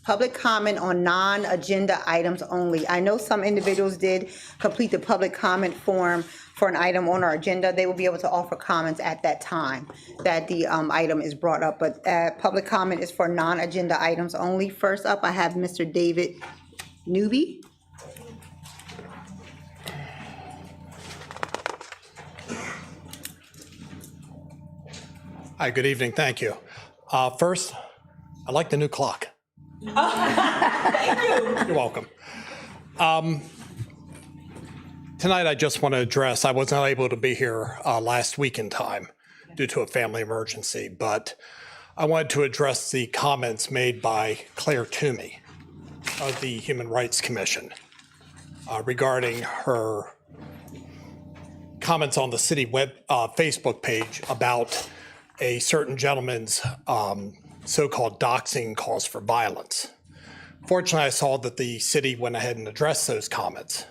Public comment on non-agenda items only. I know some individuals did complete the public comment form for an item on our agenda. They will be able to offer comments at that time that the item is brought up. But public comment is for non-agenda items only. First up, I have Mr. David Newby. Hi, good evening. Thank you. First, I like the new clock. Thank you. You're welcome. Tonight, I just want to address, I was not able to be here last week in time due to a family emergency, but I wanted to address the comments made by Claire Toomey of the Human Rights Commission regarding her comments on the city Facebook page about a certain gentleman's so-called doxing cause for violence. Fortunately, I saw that the city went ahead and addressed those comments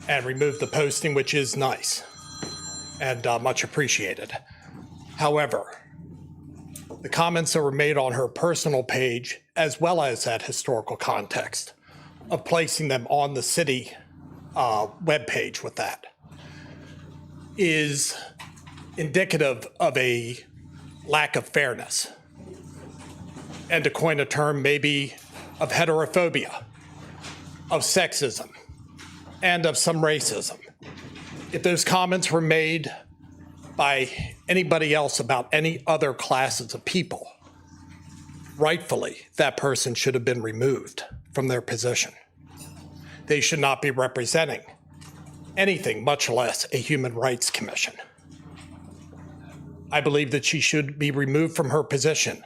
and removed the posting, which is nice and much appreciated. However, the comments that were made on her personal page, as well as that historical context of placing them on the city webpage with that, is indicative of a lack of fairness, and to coin a term maybe of heterophobia, of sexism, and of some racism. If those comments were made by anybody else about any other classes of people, rightfully, that person should have been removed from their position. They should not be representing anything, much less a human rights commission. I believe that she should be removed from her position,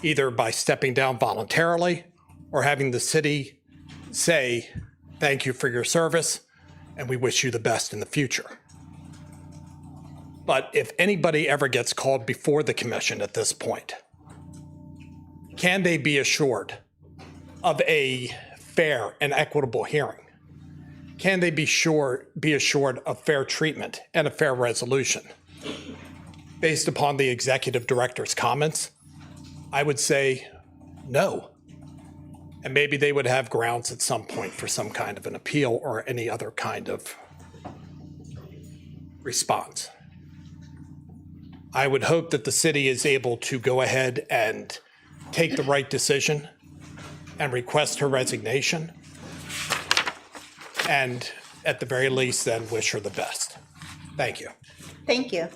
either by stepping down voluntarily or having the city say, thank you for your service, and we wish you the best in the future. But if anybody ever gets called before the commission at this point, can they be assured of a fair and equitable hearing? Can they be assured of fair treatment and a fair resolution? Based upon the executive director's comments, I would say no. And maybe they would have grounds at some point for some kind of an appeal or any other kind of response. I would hope that the city is able to go ahead and take the right decision and request her resignation, and at the very least then wish her the best. Thank you. Thank you.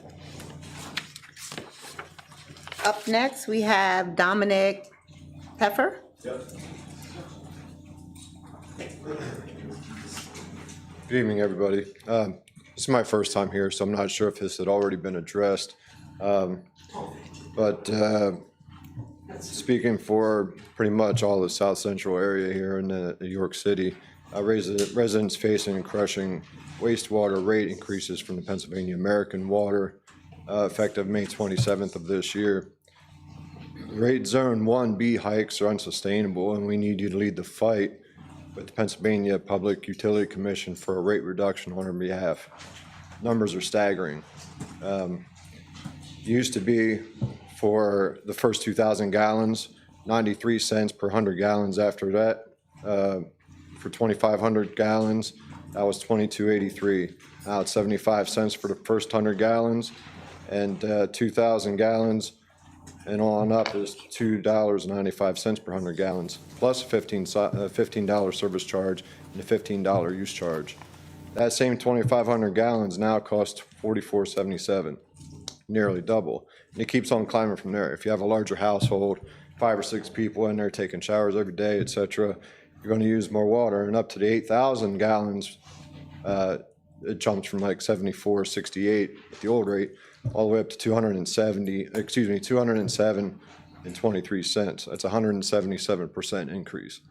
Up next, we have Dominic Peffer. Yep. Good evening, everybody. This is my first time here, so I'm not sure if this had already been addressed. But speaking for pretty much all the South Central area here in New York City, residents facing crushing wastewater rate increases from the Pennsylvania American Water, effective May 27th of this year. Rate Zone 1B hikes are unsustainable, and we need you to lead the fight with the Pennsylvania Public Utility Commission for a rate reduction on our behalf. Numbers are staggering. Used to be for the first 2,000 gallons, 93 cents per 100 gallons. After that, for 2,500 gallons, that was $22.83. Now it's 75 cents for the first 100 gallons, and 2,000 gallons and on up is $2.95 per 100 gallons, plus a $15 service charge and a $15 use charge. That same 2,500 gallons now costs $44.77, nearly double. And it keeps on climbing from there. If you have a larger household, 5 or 6 people in there taking showers every day, etc., you're going to use more water. And up to the 8,000 gallons, it jumps from like 74.68 at the old rate all the way up to 207 and 23 cents. That's 177% increase,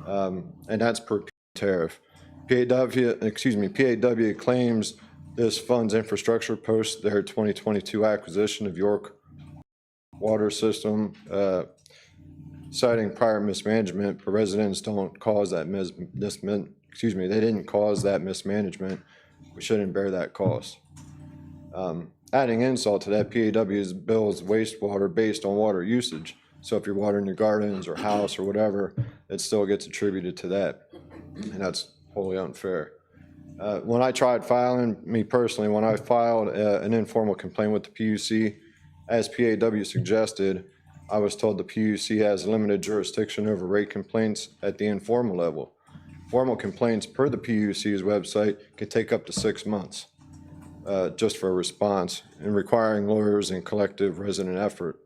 and that's per tariff. PAW claims this funds infrastructure post their 2022 acquisition of York water system, citing prior mismanagement, but residents don't cause that they didn't cause that mismanagement. We shouldn't bear that cost. Adding insult to that, PAW bills wastewater based on water usage. So if you're watering your gardens or house or whatever, it still gets attributed to that. And that's wholly unfair. When I tried filing, me personally, when I filed an informal complaint with the PUC, as PAW suggested, I was told the PUC has limited jurisdiction over rate complaints at the informal level. Formal complaints per the PUC's website could take up to 6 months just for a response, and requiring lawyers and collective resident effort.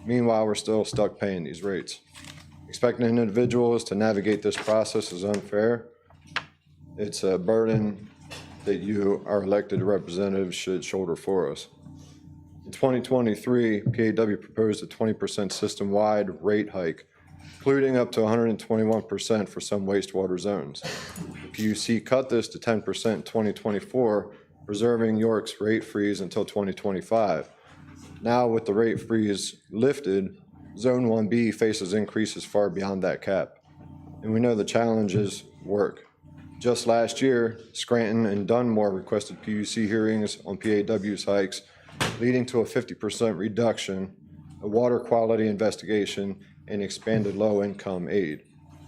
Meanwhile, we're still stuck paying these rates. Expecting individuals to navigate this process is unfair. It's a burden that you, our elected representatives, should shoulder for us. In 2023, PAW proposed a 20% system-wide rate hike, including up to 121% for some wastewater zones. The PUC cut this to 10% in 2024, preserving York's rate freeze until 2025. Now, with the rate freeze lifted, Zone 1B faces increases far beyond that cap. And we know the challenges work. Just last year, Scranton and Dunmore requested PUC hearings on PAW's hikes, leading to a 50% reduction, a water quality investigation, and expanded low-income aid.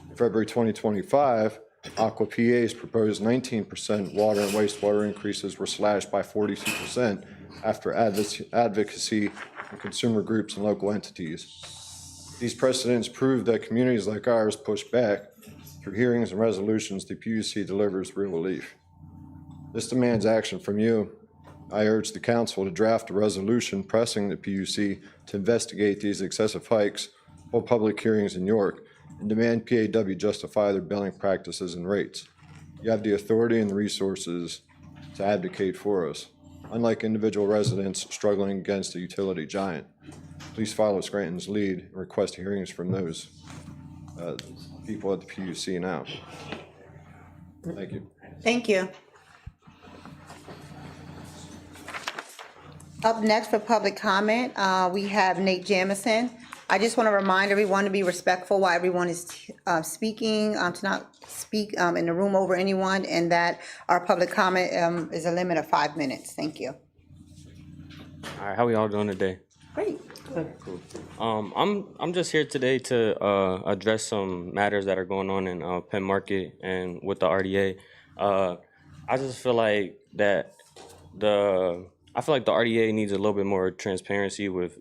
In February 2025, Aqua PA's proposed 19% water and wastewater increases were slashed by 42% after advocacy from consumer groups and local entities. These precedents prove that communities like ours push back. Through hearings and resolutions, the PUC delivers real relief. This demands action from you. I urge the council to draft a resolution pressing the PUC to investigate these excessive hikes, hold public hearings in York, and demand PAW justify their billing practices and rates. You have the authority and the resources to advocate for us, unlike individual residents struggling against a utility giant. Please follow Scranton's lead and request hearings from those people at the PUC now. Thank you. Thank you. Up next for public comment, we have Nate Jamison. I just want to remind everyone to be respectful while everyone is speaking, to not speak in the room over anyone, and that our public comment is a limit of 5 minutes. Thank you. All right, how we all doing today? Great. Cool. I'm just here today to address some matters that are going on in Penn Market and with the RDA. I just feel like that the RDA needs a little bit more transparency with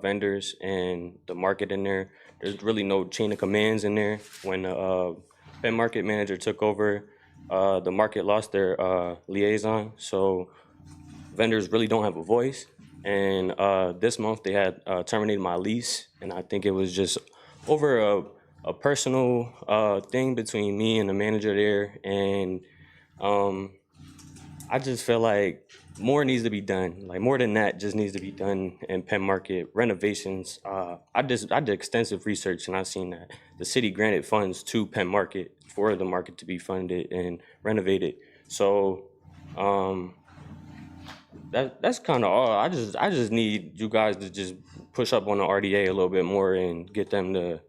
vendors and the market in there. There's really no chain of commands in there. When the Penn Market manager took over, the market lost their liaison, so vendors really don't have a voice. And this month they had terminated my lease, and I think it was just over a personal thing between me and the manager there. And I just feel like more needs to be done. Like, more than that just needs to be done in Penn Market. Renovations. I did extensive research, and I've seen that the city granted funds to Penn Market for the market to be funded and renovated. So that's kind of all. I just need you guys to just push up on the RDA a little bit more and get them to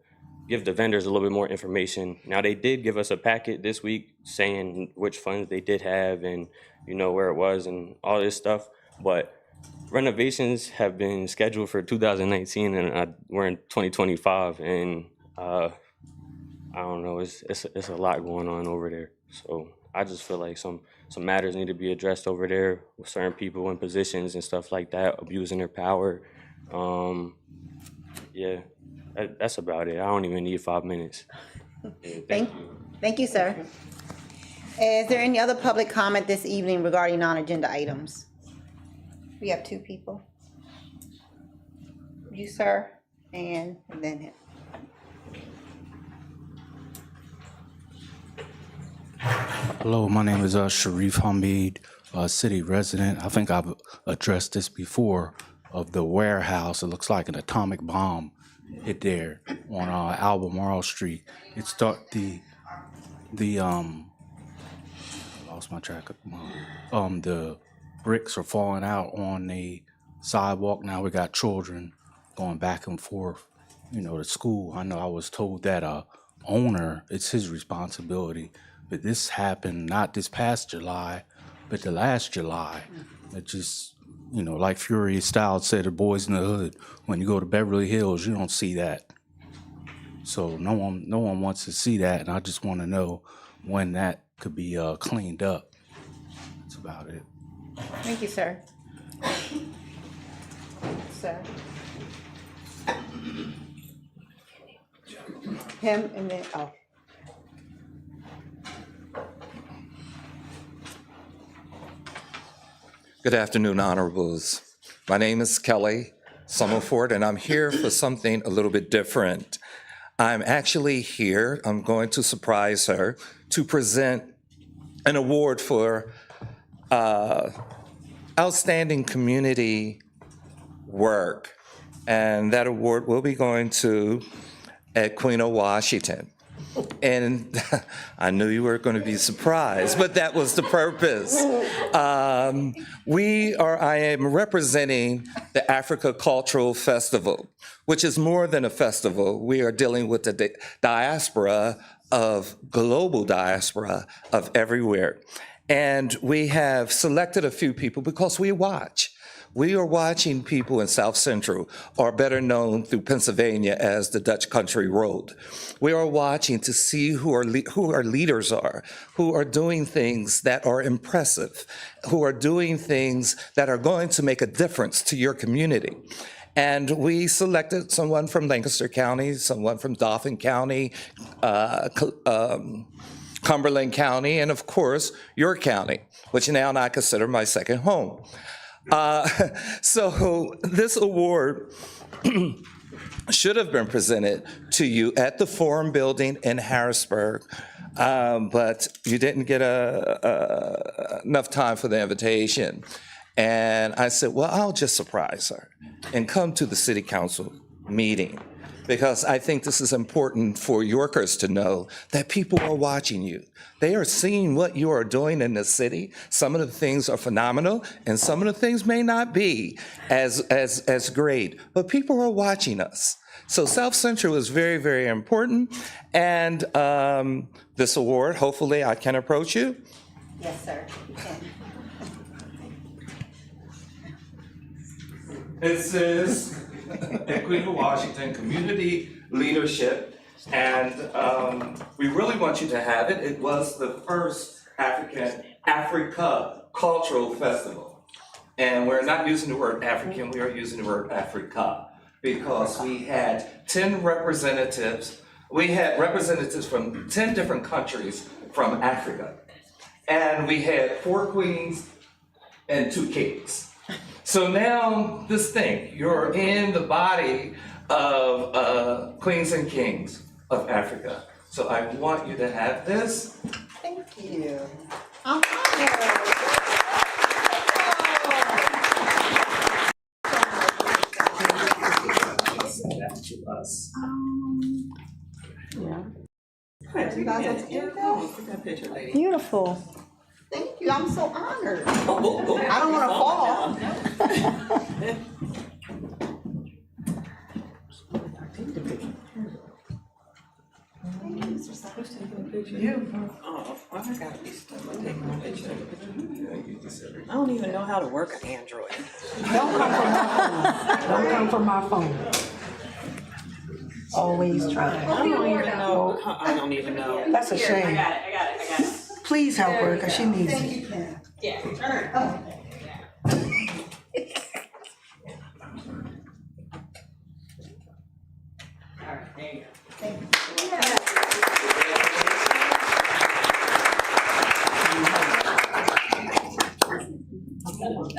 give the vendors a little bit more information. Now, they did give us a packet this week saying which funds they did have and where it was and all this stuff. But renovations have been scheduled for 2019, and we're in 2025, and I don't know. It's a lot going on over there. So I just feel like some matters need to be addressed over there with certain people in positions and stuff like that, abusing their power. Yeah, that's about it. I don't even need 5 minutes. Yeah, Thank you, sir. Is there any other public comment this evening regarding non-agenda items? We have 2 people. You, sir, and then him. Hello, my name is Sharif Hamid, city resident. I think I've addressed this before, of the warehouse. It looks like an atomic bomb hit there on Albemarle Street. It lost my track of the bricks are falling out on the sidewalk. Now we got children going back and forth, to school. I know I was told that owner, it's his responsibility. But this happened not this past July, but the last July. It just, like Fury Styles said, the boys in the hood, when you go to Beverly Hills, you don't see that. So no one wants to see that, and I just want to know when that could be cleaned up. That's about it. Thank you, sir. Sir. Him and then, oh. Good afternoon, honorables. My name is Kelly Summerford, and I'm here for something a little bit different. I'm actually here, I'm going to surprise her, to present an award for outstanding community work. And that award will be going to Edwina Washington. And I knew you were going to be surprised, but that was the purpose. I am representing the Africa Cultural Festival, which is more than a festival. We are dealing with the global diaspora of everywhere. And we have selected a few people because we watch. We are watching people in South Central, or better known through Pennsylvania as the Dutch Country Road. We are watching to see who our leaders are, who are doing things that are impressive, who are doing things that are going to make a difference to your community. And we selected someone from Lancaster County, someone from Dauphin County, Cumberland County, and of course, your county, which now I consider my second home. So this award should have been presented to you at the Forum Building in Harrisburg, but you didn't get enough time for the invitation. And I said, well, I'll just surprise her and come to the City Council meeting, because I think this is important for Yorkers to know that people are watching you. They are seeing what you are doing in the city. Some of the things are phenomenal, and some of the things may not be as great, but people are watching us. So South Central is very, very important, and this award, hopefully I can approach you. Yes, sir. You can. It says Edwina Washington Community Leadership, and we really want you to have it. It was the first Africa Cultural Festival. And we're not using the word African, we are using the word Africa, because we had 10 representatives. We had representatives from 10 different countries from Africa. And we had 4 queens and 2 kings. So now this thing, you're in the body of queens and kings of Africa. So I want you to have this. Thank you. I'm honored. Send that to us. Yeah. You guys have to do that? Beautiful. Thank you. I'm so honored. I don't want to fall. Oh, I gotta be stuck with taking a picture. I don't even know how to work an Android. Don't come from my phone. Always trying. I don't even know. That's a shame. I got it. Please help her, because she needs it. Yeah. All right, there you go.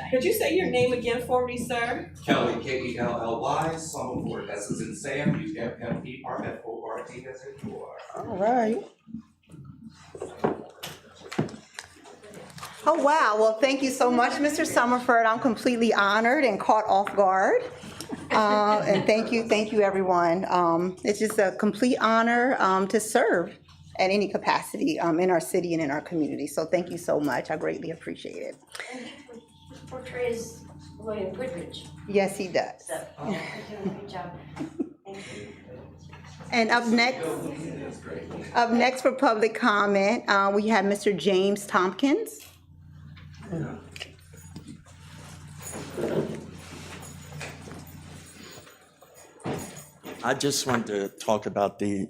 Could you say your name again for me, sir? Kelly, Kelly, Summerford, as is in Sam, UMMERFORD as in you are. All right. Oh, wow. Well, thank you so much, Mr. Summerford. I'm completely honored and caught off guard. And thank you, everyone. It's just a complete honor to serve at any capacity in our city and in our community. So thank you so much. I greatly appreciate it. Portrays William Goodrich. Yes, he does. So, you're doing a good job. Thank you. And up next for public comment, we have Mr. James Tompkins. I just wanted to talk about the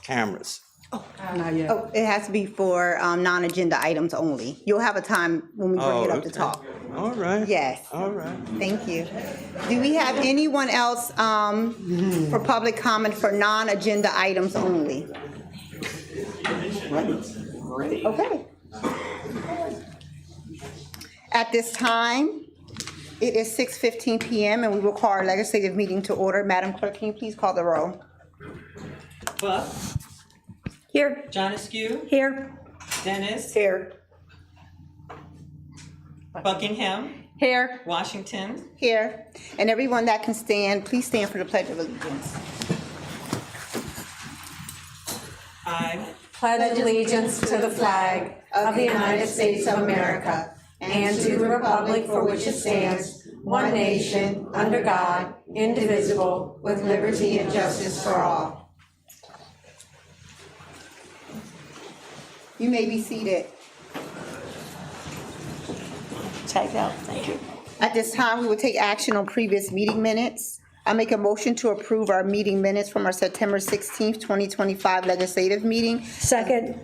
cameras. Not yet. Oh, it has to be for non-agenda items only. You'll have a time when we bring it up to okay. talk. All right. Yes. All right. Thank you. Do we have anyone else for public comment for non-agenda items only? Okay. At this time, it is 6:15 PM and we will call our legislative meeting to order. Madam Clerk, can you please call the roll? Buck, Here. John Askew, Here. Dennis, Here. Buckingham, Here. Washington. Here. And everyone that can stand, please stand for the Pledge of Allegiance. I Pledge allegiance to the flag of the United States of America and to the republic for which it stands, one nation, under God, indivisible, with liberty and justice for all. You may be seated. Check out. Thank you. At this time, we will take action on previous meeting minutes. I make a motion to approve our meeting minutes from our September 16th, 2025 legislative meeting. Second.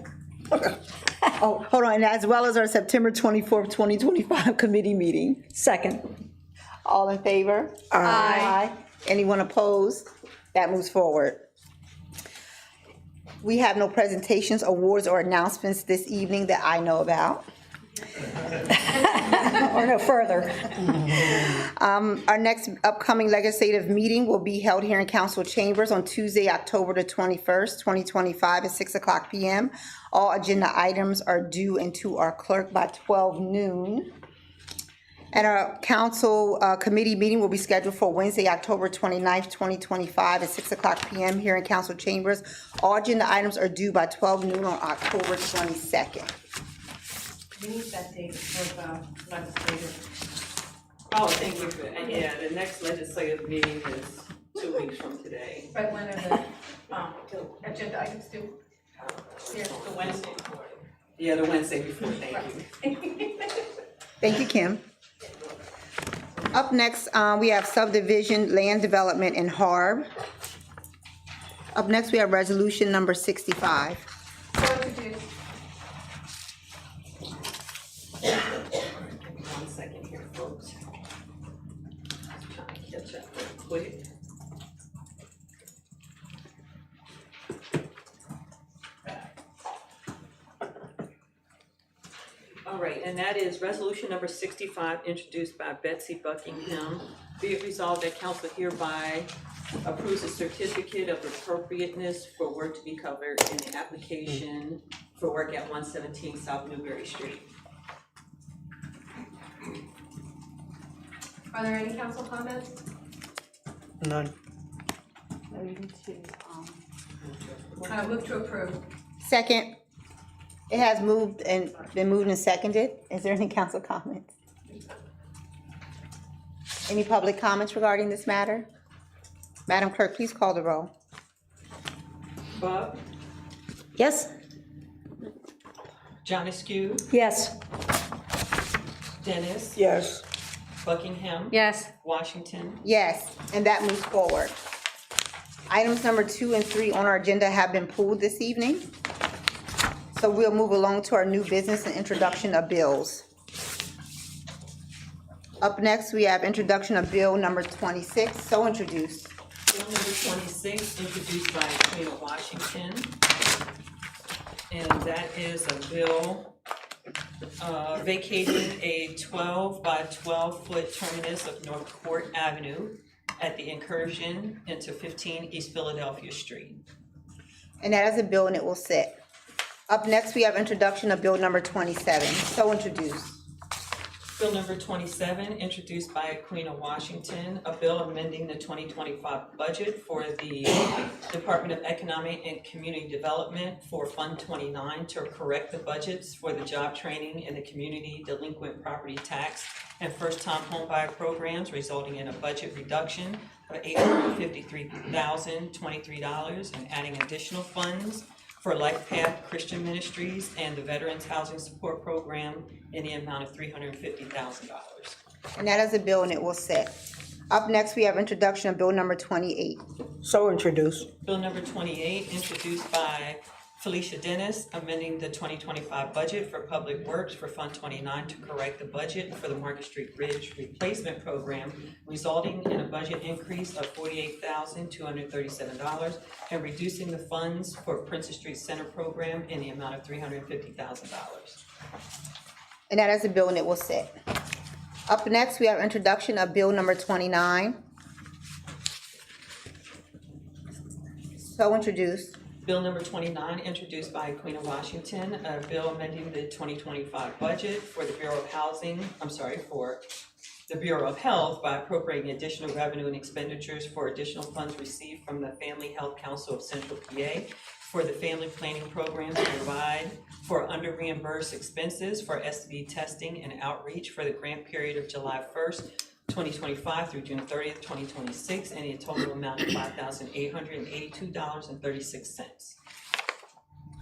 Oh, hold on, and as well as our September 24th, 2025 committee meeting. Second. All in favor? Aye. Anyone opposed? That moves forward. We have no presentations, awards, or announcements this evening that I know about. Or no further. Our next upcoming legislative meeting will be held here in council chambers on Tuesday, October the 21st, 2025 at 6:00 PM. All agenda items are due into our clerk by 12 noon. And our council committee meeting will be scheduled for Wednesday, October 29th, 2025 at 6:00 PM here in council chambers. All agenda items are due by 12 noon on October 22nd. We need that date for the legislative. Oh, thank you for that. Yeah, the next legislative meeting is 2 weeks from today. But when are the agenda items due? Here's the Wednesday before. Yeah, the Wednesday before, thank you. Thank you, Kim. Up next, we have subdivision land development in Harb. Up next, we have resolution number 65. So introduce. 1 second here, folks. Trying to catch up real quick. All right, and that is resolution number 65, introduced by Betsy Buckingham. Be it resolved that council hereby approves a certificate of appropriateness for work to be covered in the application for work at 117 South Newberry Street. Are there any council comments? None. I move to approve. Second, it has moved and been moved and seconded. Is there any council comments? Any public comments regarding this matter? Madam Clerk, please call the roll. Bub, Yes? John Askew, Yes. Dennis, Yes. Buckingham, Yes. Washington. Yes, and that moves forward. Items number 2 and 3 on our agenda have been pulled this evening. So we'll move along to our new business and introduction of bills. Up next, we have introduction of bill number 26, so introduced. Bill number 26, introduced by Queen of Washington. And that is a bill vacating a 12 by 12-foot terminus of North Court Avenue at the incursion into 15 East Philadelphia Street. And that is a bill and it will sit. Up next, we have introduction of bill number 27, so introduced. Bill number 27, introduced by Queen of Washington, a bill amending the 2025 budget for the Department of Economic and Community Development for Fund 29 to correct the budgets for the job training and the community delinquent property tax and first-time homebuyer programs, resulting in a budget reduction of $853,023 and adding additional funds for Life Path Christian Ministries and the Veterans Housing Support Program in the amount of $350,000. And that is a bill and it will sit. Up next, we have introduction of bill number 28. So introduced. Bill number 28, introduced by Felicia Dennis, amending the 2025 budget for Public Works for Fund 29 to correct the budget for the Market Street Bridge Replacement Program, resulting in a budget increase of $48,237 and reducing the funds for Princess Street Center Program in the amount of $350,000. And that is a bill and it will sit. Up next, we have introduction of bill number 29. So introduced. Bill number 29, introduced by Queen of Washington, a bill amending the 2025 budget for the Bureau of for the Bureau of Health by appropriating additional revenue and expenditures for additional funds received from the Family Health Council of Central PA for the family planning program to provide for under-reimbursed expenses for STD testing and outreach for the grant period of July 1st, 2025 through June 30th, 2026, and a total amount of $5,882.36.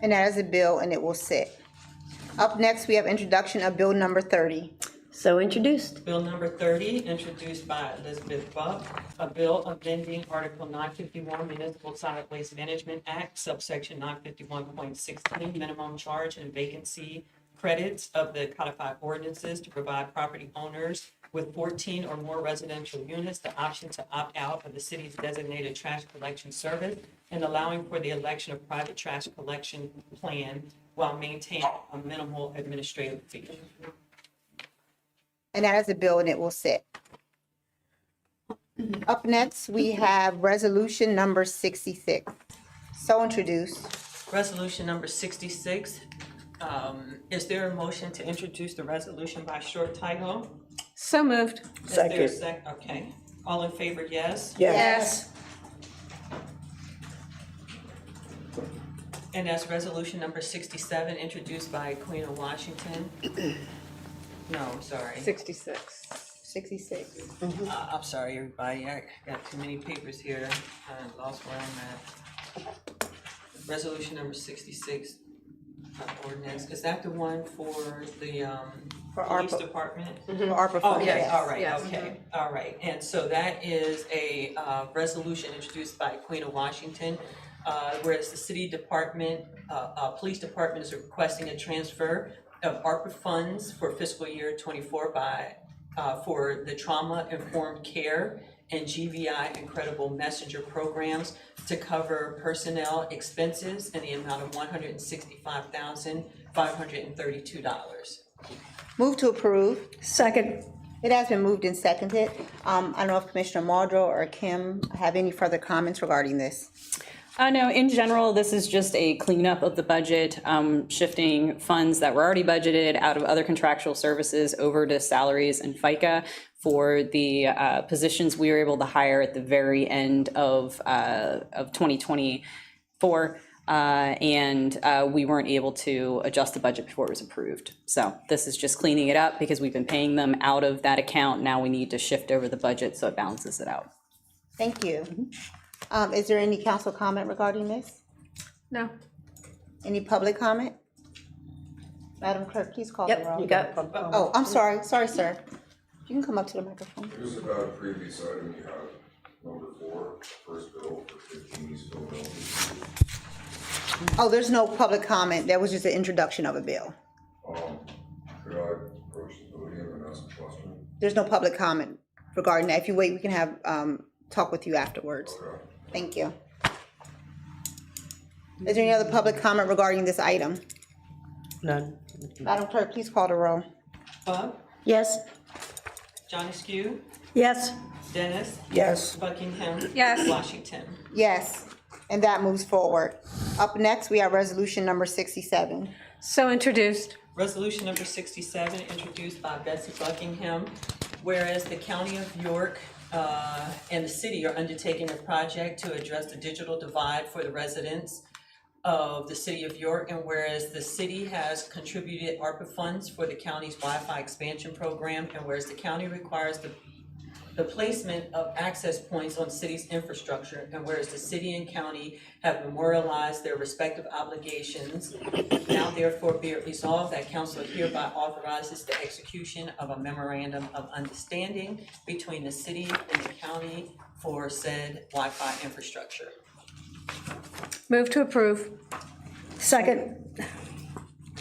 And that is a bill and it will sit. Up next, we have introduction of bill number 30. So introduced. Bill number 30, introduced by Elizabeth Buck, a bill amending Article 951 Municipal Solid Waste Management Act, subsection 951.16, minimum charge and vacancy credits of the codified ordinances to provide property owners with 14 or more residential units the option to opt out of the city's designated trash collection service and allowing for the election of private trash collection plan while maintaining a minimal administrative fee. And that is a bill and it will sit. Up next, we have resolution number 66. So introduced. Resolution number 66. Is there a motion to introduce the resolution by short title? So moved. Is there a Second. Okay. All in favor, yes? Yes. And that's resolution number 67, introduced by Queen of Washington. No, I'm sorry. 66. 66. I'm sorry, everybody. I got too many papers here. I lost where I'm at. Resolution number 66, ordinance. Is that the one for the police ARPA. department? For ARPA Oh, funds, yes, yes. all right, Yes. okay, all right. And so that is a resolution introduced by Queen of Washington, whereas the city department, police department is requesting a transfer of ARPA funds for fiscal year 24 for the trauma-informed care and GVI Incredible Messenger programs to cover personnel expenses in the amount of $165,532. Move to approve. Second. It has been moved and seconded. I don't know if Commissioner Muldrow or Kim have any further comments regarding this. No, in general, this is just a cleanup of the budget, shifting funds that were already budgeted out of other contractual services over to salaries and FICA for the positions we were able to hire at the very end of 2024. And we weren't able to adjust the budget before it was approved. So this is just cleaning it up because we've been paying them out of that account. Now we need to shift over the budget so it balances it out. Thank you. Is there any council comment regarding this? No. Any public comment? Madam Clerk, please call the roll. You got. Oh, I'm sorry, sir. You can come up to the microphone. It was about a previous item, you have number 4, first bill for 15 East Philadelphia. Oh, there's no public comment. That was just an introduction of a bill. Could I approach the podium and ask a question? There's no public comment regarding that. If you wait, we can have, talk with you afterwards. Okay. Thank you. Is there any other public comment regarding this item? None. Madam Clerk, please call the roll. Bub, Yes. John Askew, Yes. Dennis, Yes. Buckingham. Yes. Washington. Yes, and that moves forward. Up next, we have resolution number 67. So introduced. Resolution number 67, introduced by Betsy Buckingham, whereas the County of York and the city are undertaking a project to address the digital divide for the residents of the city of York, and whereas the city has contributed ARPA funds for the county's Wi-Fi expansion program, and whereas the county requires the the placement of access points on city's infrastructure, and whereas the city and county have memorialized their respective obligations, now therefore be it resolved that council hereby authorizes the execution of a memorandum of understanding between the city and the county for said Wi-Fi infrastructure. Move to approve. Second.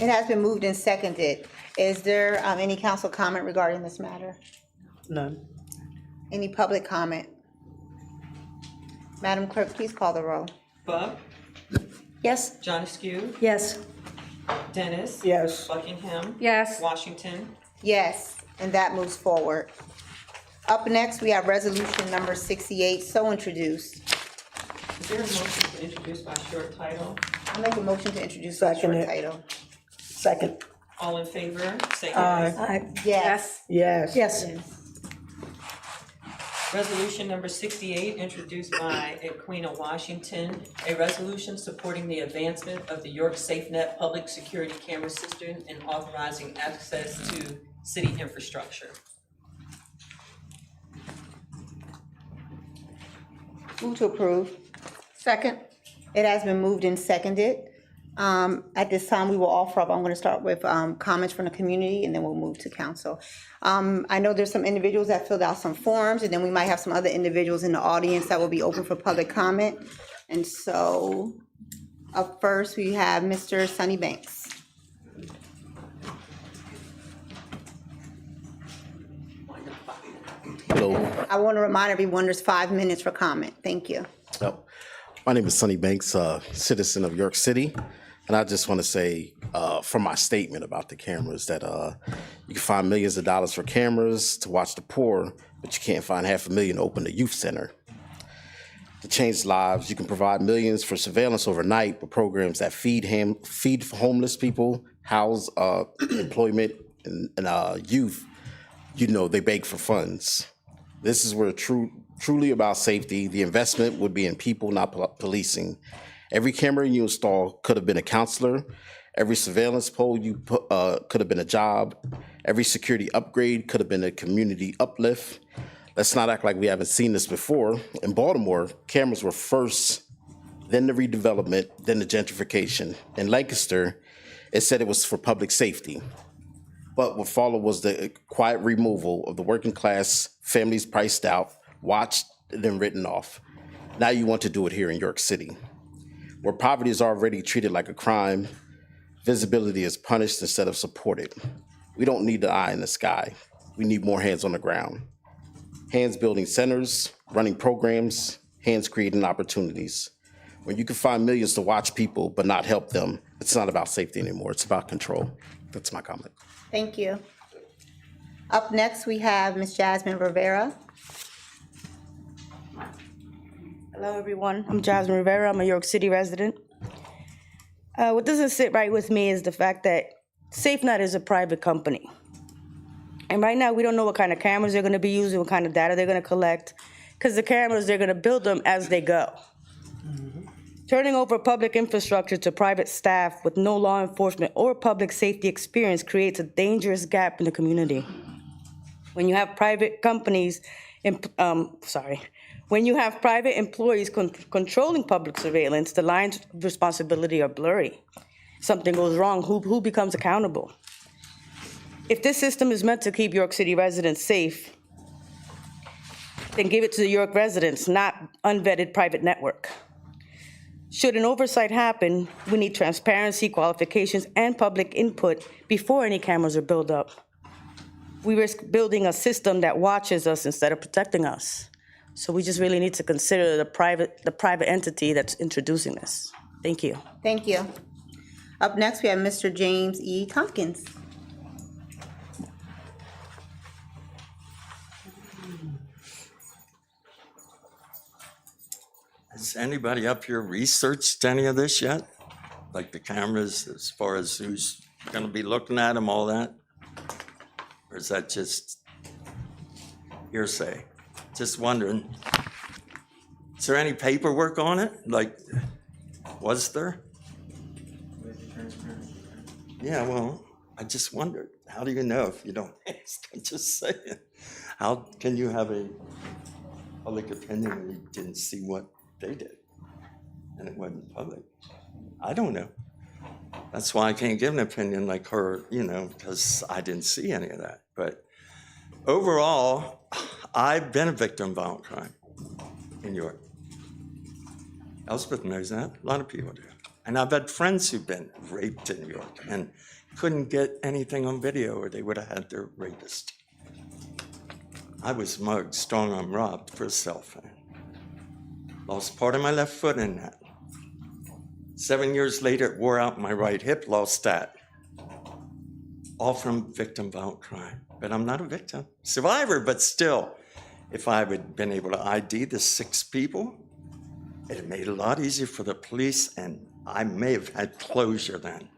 It has been moved and seconded. Is there any council comment regarding this matter? None. Any public comment? Madam Clerk, please call the roll. Bub, Yes. John Askew, Yes. Dennis. Yes. Buckingham. Yes. Washington. Yes, and that moves forward. Up next, we have resolution number 68, so introduced. Is there a motion to introduce by short title? I make a motion to introduce by Second short it. title. Second. All in favor, say Aye. yes. Aye. Yes. Yes. Yes. Resolution number 68, introduced by Edwina Washington, a resolution supporting the advancement of the York SafeNet public security camera system and authorizing access to city infrastructure. Move to approve. Second. It has been moved and seconded. At this time, we will offer up, I'm going to start with comments from the community, and then we'll move to council. I know there's some individuals that filled out some forms, and then we might have some other individuals in the audience that will be open for public comment. And so, up first, we have Mr. Sonny Banks. Hello. I want to remind everyone, there's 5 minutes for comment. Thank you. My name is Sonny Banks, citizen of York City. And I just want to say from my statement about the cameras that you can find millions of dollars for cameras to watch the poor, but you can't find $500,000 to open a youth center. To change lives, you can provide millions for surveillance overnight with programs that feed homeless people, house employment, and youth. You know, they beg for funds. This is where truly about safety. The investment would be in people, not policing. Every camera you install could have been a counselor. Every surveillance pole you put could have been a job. Every security upgrade could have been a community uplift. Let's not act like we haven't seen this before. In Baltimore, cameras were first, then the redevelopment, then the gentrification. In Lancaster, it said it was for public safety. But what followed was the quiet removal of the working class, families priced out, watched, and then written off. Now you want to do it here in York City, where poverty is already treated like a crime, visibility is punished instead of supported. We don't need the eye in the sky. We need more hands on the ground. Hands building centers, running programs, hands creating opportunities. When you can find millions to watch people but not help them, it's not about safety anymore, it's about control. That's my comment. Thank you. Up next, we have Ms. Jasmine Rivera. Hello, everyone. I'm Jasmine Rivera. I'm a York City resident. What doesn't sit right with me is the fact that SafeNet is a private company. And right now, we don't know what kind of cameras they're going to be using, what kind of data they're going to collect, because the cameras, they're going to build them as they go. Turning over public infrastructure to private staff with no law enforcement or public safety experience creates a dangerous gap in the community. When you have private companies, when you have private employees controlling public surveillance, the lines of responsibility are blurry. Something goes wrong, who becomes accountable? If this system is meant to keep York City residents safe, then give it to the York residents, not unvetted private network. Should an oversight happen, we need transparency, qualifications, and public input before any cameras are built up. We risk building a system that watches us instead of protecting us. So we just really need to consider the private entity that's introducing this. Thank you. Thank you. Up next, we have Mr. James E. Tompkins. Has anybody up here researched any of this yet? Like the cameras, as far as who's gonna be looking at them, all that? Or is that just hearsay? Just wondering. Is there any paperwork on it? Like, was there? Yeah, well, I just wondered, how do you know if you don't ask? I'm just saying. How can you have a public opinion when you didn't see what they did? And it wasn't public. I don't know. That's why I can't give an opinion like her, because I didn't see any of that. But overall, I've been a victim of violent crime in New York. Elspeth knows that. A lot of people do. And I've had friends who've been raped in New York and couldn't get anything on video or they would have had their rapist. I was mugged, strong-arm robbed for a cell phone. Lost part of my left foot in that. 7 years later, it wore out my right hip, lost that. All from victim violent crime. But I'm not a victim. Survivor, but still, if I had been able to ID the 6 people, it had made it a lot easier for the police, and I may have had closure then.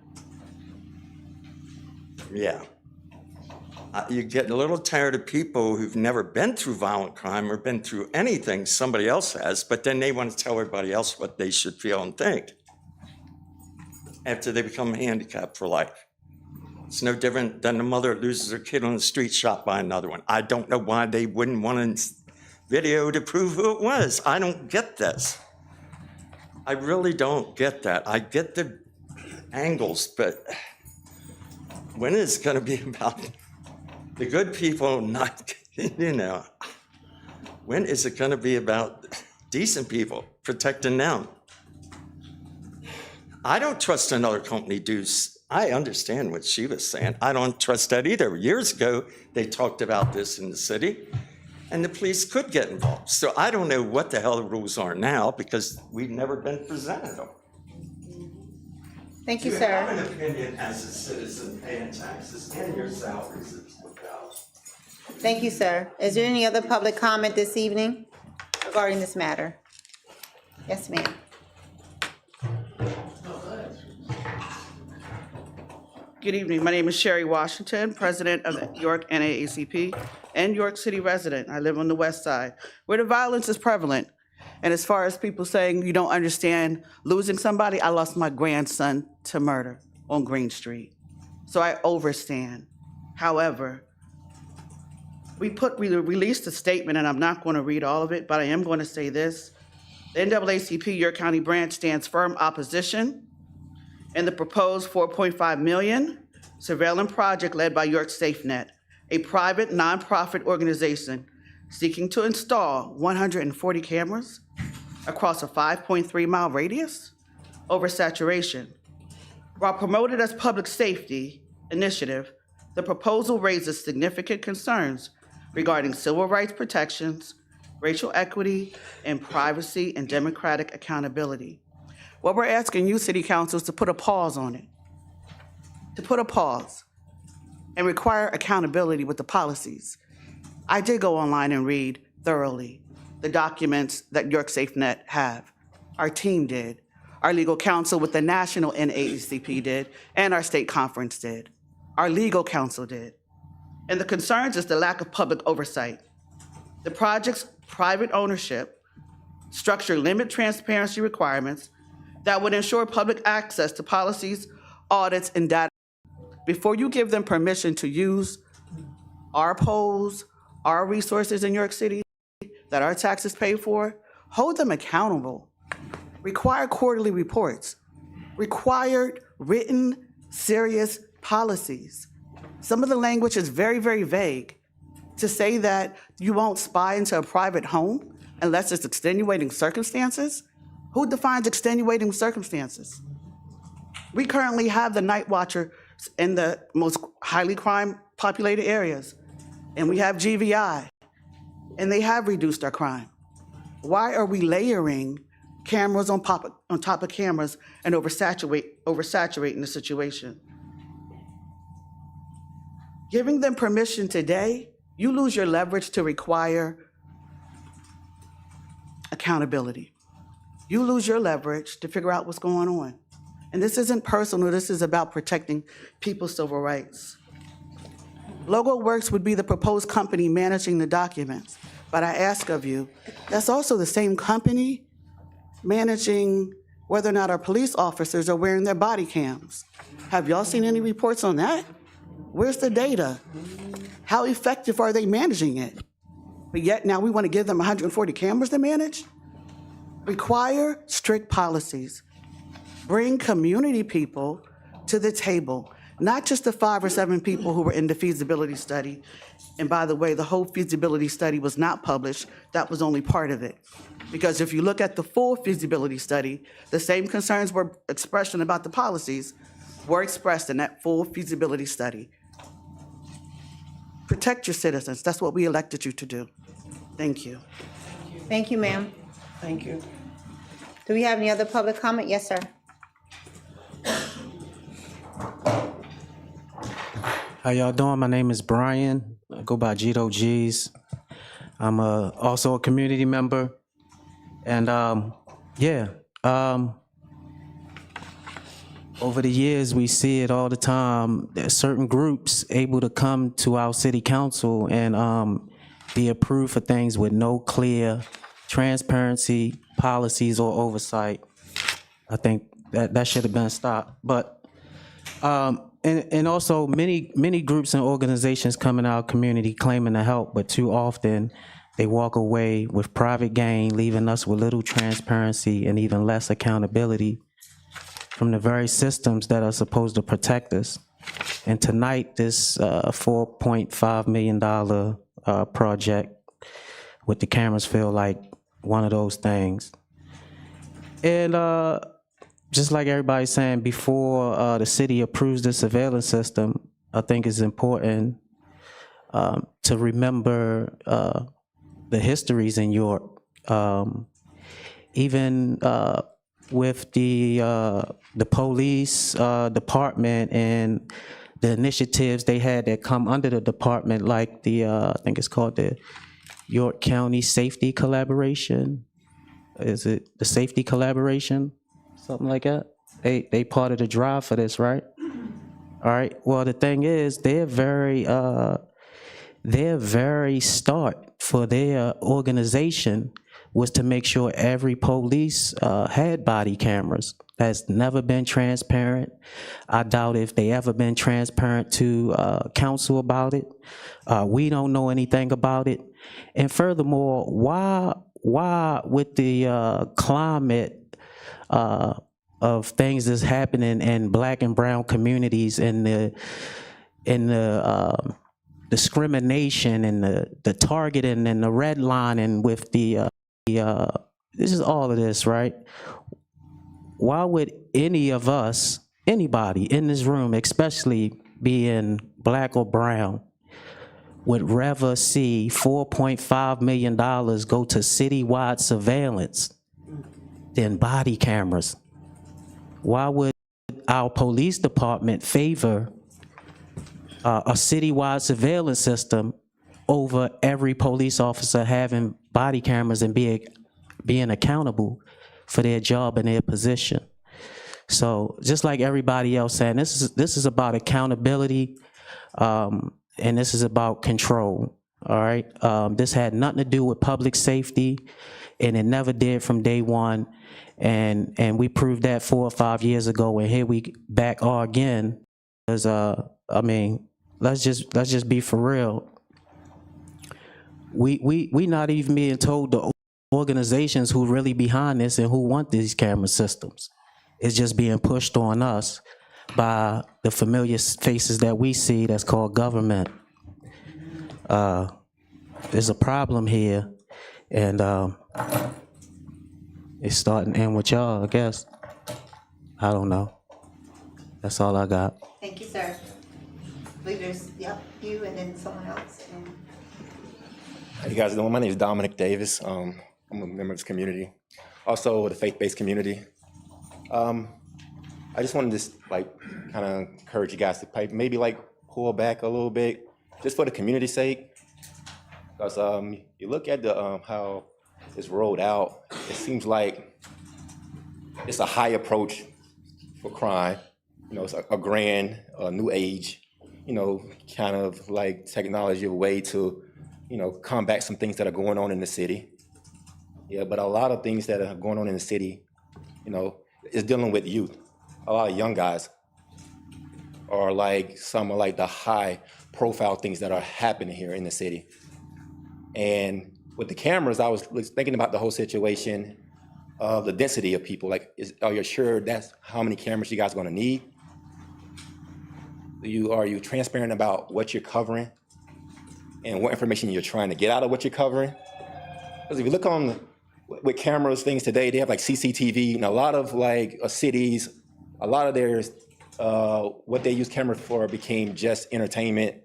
Yeah. You get a little tired of people who've never been through violent crime or been through anything somebody else has, but then they want to tell everybody else what they should feel and think after they become handicapped for life. It's no different than a mother who loses her kid on the street shot by another one. I don't know why they wouldn't want a video to prove who it was. I don't get this. I really don't get that. I get the angles, but when is it going to be about the good people not, when is it going to be about decent people, protecting them? I don't trust another company I understand what she was saying. I don't trust that either. Years ago, they talked about this in the city, and the police could get involved. So I don't know what the hell the rules are now because we've never been presented them. Thank you, You sir. have an opinion as a citizen paying taxes and your salaries is without. Thank you, sir. Is there any other public comment this evening regarding this matter? Yes, ma'am. Good evening. My name is Sherry Washington, president of the York NAACP and York City resident. I live on the west side, where the violence is prevalent. And as far as people saying you don't understand losing somebody, I lost my grandson to murder on Green Street. So I overstand. However, we released a statement, and I'm not going to read all of it, but I am going to say this. The NAACP York County branch stands firm opposition in the proposed $4.5 million surveillance project led by York SafeNet, a private nonprofit organization seeking to install 140 cameras across a 5.3-mile radius over saturation. While promoted as public safety initiative, the proposal raises significant concerns regarding civil rights protections, racial equity, and privacy and democratic accountability. What we're asking you, City Council, is to put a pause on it, to put a pause and require accountability with the policies. I did go online and read thoroughly the documents that York SafeNet have. Our team did. Our legal counsel with the national NAACP did, and our state conference did. Our legal counsel did. And the concerns is the lack of public oversight. The project's private ownership structure limit transparency requirements that would ensure public access to policies, audits, and data. Before you give them permission to use our polls, our resources in York City that our taxes pay for, hold them accountable. Require quarterly reports. Required written, serious policies. Some of the language is very, very vague. To say that you won't spy into a private home unless it's extenuating circumstances? Who defines extenuating circumstances? We currently have the night watcher in the most highly crime-populated areas, and we have GVI, and they have reduced our crime. Why are we layering cameras on top of cameras and oversaturating the situation? Giving them permission today, you lose your leverage to require accountability. You lose your leverage to figure out what's going on. And this isn't personal, this is about protecting people's civil rights. Logo Works would be the proposed company managing the documents, but I ask of you, that's also the same company managing whether or not our police officers are wearing their body cams. Have y'all seen any reports on that? Where's the data? How effective are they managing it? But yet now we want to give them 140 cameras to manage? Require strict policies. Bring community people to the table, not just the 5 or 7 people who were in the feasibility study. And by the way, the whole feasibility study was not published. That was only part of it. Because if you look at the full feasibility study, the same concerns were expressed about the policies were expressed in that full feasibility study. Protect your citizens. That's what we elected you to do. Thank you. Thank you, ma'am. Thank you. Do we have any other public comment? Yes, sir. How y'all doing? My name is Brian. I go by Gito G's. I'm also a community member. And over the years, we see it all the time. There's certain groups able to come to our city council and be approved for things with no clear transparency, policies, or oversight. I think that should have been stopped. But and also many groups and organizations come in our community claiming to help, but too often they walk away with private gain, leaving us with little transparency and even less accountability from the very systems that are supposed to protect us. And tonight, this $4.5 million project with the cameras feel like one of those things. And just like everybody's saying, before the city approves the surveillance system, I think it's important to remember the histories in York. Even with the police department and the initiatives they had that come under the department, like the I think it's called the York County Safety Collaboration. Is it the Safety Collaboration? Something like that? They part of the drive for this, right? All right. Well, the thing is, their very start for their organization was to make sure every police had body cameras. That's never been transparent. I doubt if they ever been transparent to council about it. We don't know anything about it. And furthermore, why with the climate of things that's happening in Black and brown communities and the discrimination and the targeting and the redlining with the this is all of this, right? Why would any of us, anybody in this room, especially being Black or brown, would rather see $4.5 million go to citywide surveillance than body cameras? Why would our police department favor a citywide surveillance system over every police officer having body cameras and being accountable for their job and their position? So just like everybody else saying, this is about accountability, and this is about control. All right. This had nothing to do with public safety, and it never did from day one. And we proved that 4 or 5 years ago, and here we back are again. Because I mean, let's just be for real. We not even being told the organizations who really behind this and who want these camera systems. It's just being pushed on us by the familiar faces that we see that's called government. There's a problem here, and it's starting to end with y'all, I guess. I don't know. That's all I got. Thank you, sir. I believe there's, yep, you and then someone else. And How you guys doing? My name is Dominic Davis. I'm a member of this community, also the faith-based community. I just wanted to kind of encourage you guys to maybe pull back a little bit, just for the community's sake. Because you look at the how it's rolled out, it seems like it's a high approach for crime. You know, it's a grand, new age, kind of like technology, a way to, combat some things that are going on in the city. Yeah, but a lot of things that are going on in the city, is dealing with youth, a lot of young guys. are like some of like the high profile things that are happening here in the city. And with the cameras, I was thinking about the whole situation of the density of people. Like, are you sure that's how many cameras you guys are gonna need? Are you transparent about what you're covering and what information you're trying to get out of what you're covering? Because if you look on with cameras, things today, they have like CCTV, and a lot of like cities, a lot of theirs, what they use cameras for became just entertainment.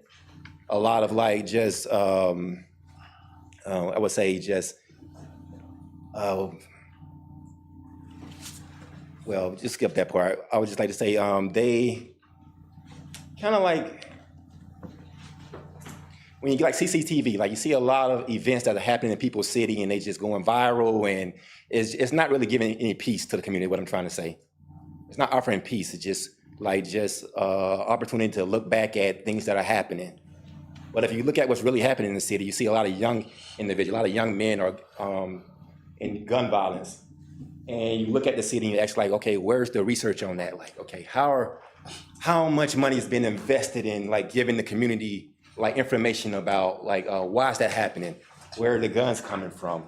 A lot of like just, I would say just, well, just skip that part. I would just like to say they kind of like, when you get like CCTV, like you see a lot of events that are happening in people's city and they just going viral, and it's not really giving any peace to the community, what I'm trying to say. It's not offering peace, it's just opportunity to look back at things that are happening. But if you look at what's really happening in the city, you see a lot of young individuals, a lot of young men are in gun violence. And you look at the city and you're actually like, okay, where's the research on that? Like, okay, how much money has been invested in like giving the community like information about like why is that happening? Where are the guns coming from?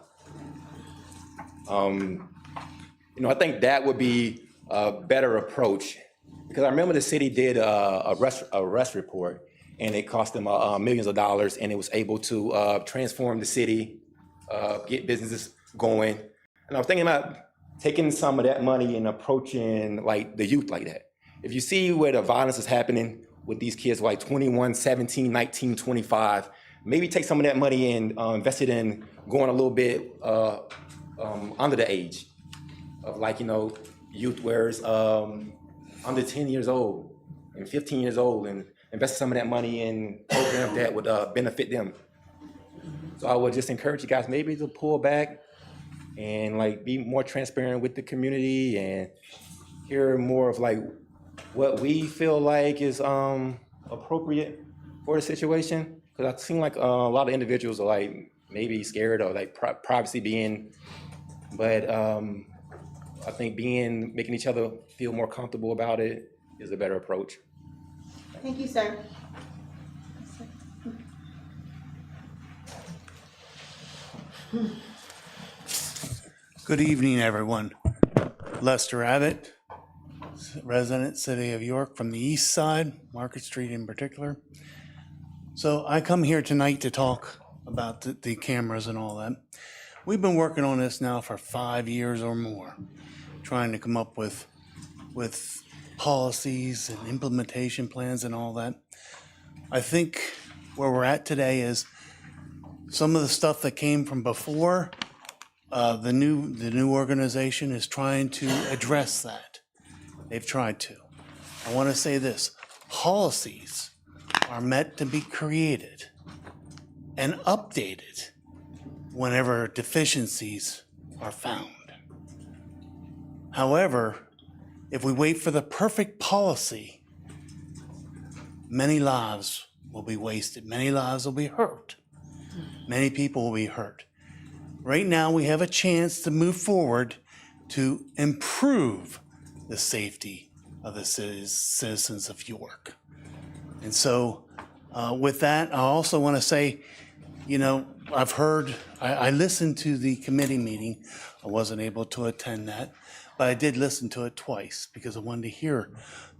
I think that would be a better approach, because I remember the city did a arrest report, and it cost them millions of dollars, and it was able to transform the city, get businesses going. And I was thinking about taking some of that money and approaching like the youth like that. If you see where the violence is happening with these kids like 21, 17, 19, 25, maybe take some of that money and invest it in going a little bit under the age of like, youth where's under 10 years old and 15 years old, and invest some of that money in programs that would benefit them. So I would just encourage you guys maybe to pull back and like be more transparent with the community and hear more of like what we feel like is appropriate for the situation. Because I've seen like a lot of individuals are like maybe scared of like privacy being, but I think making each other feel more comfortable about it is a better approach. Thank you, sir. Good evening, everyone. Lester Abbott, resident, City of York, from the east side, Market Street in particular. So I come here tonight to talk about the cameras and all that. We've been working on this now for 5 years or more, trying to come up with policies and implementation plans and all that. I think where we're at today is some of the stuff that came from before. The new organization is trying to address that. They've tried to. I want to say this: policies are meant to be created and updated whenever deficiencies are found. However, if we wait for the perfect policy, many lives will be wasted. Many lives will be hurt. Many people will be hurt. Right now, we have a chance to move forward to improve the safety of the citizens of York. And so with that, I also want to say, I listened to the committee meeting. I wasn't able to attend that, but I did listen to it twice because I wanted to hear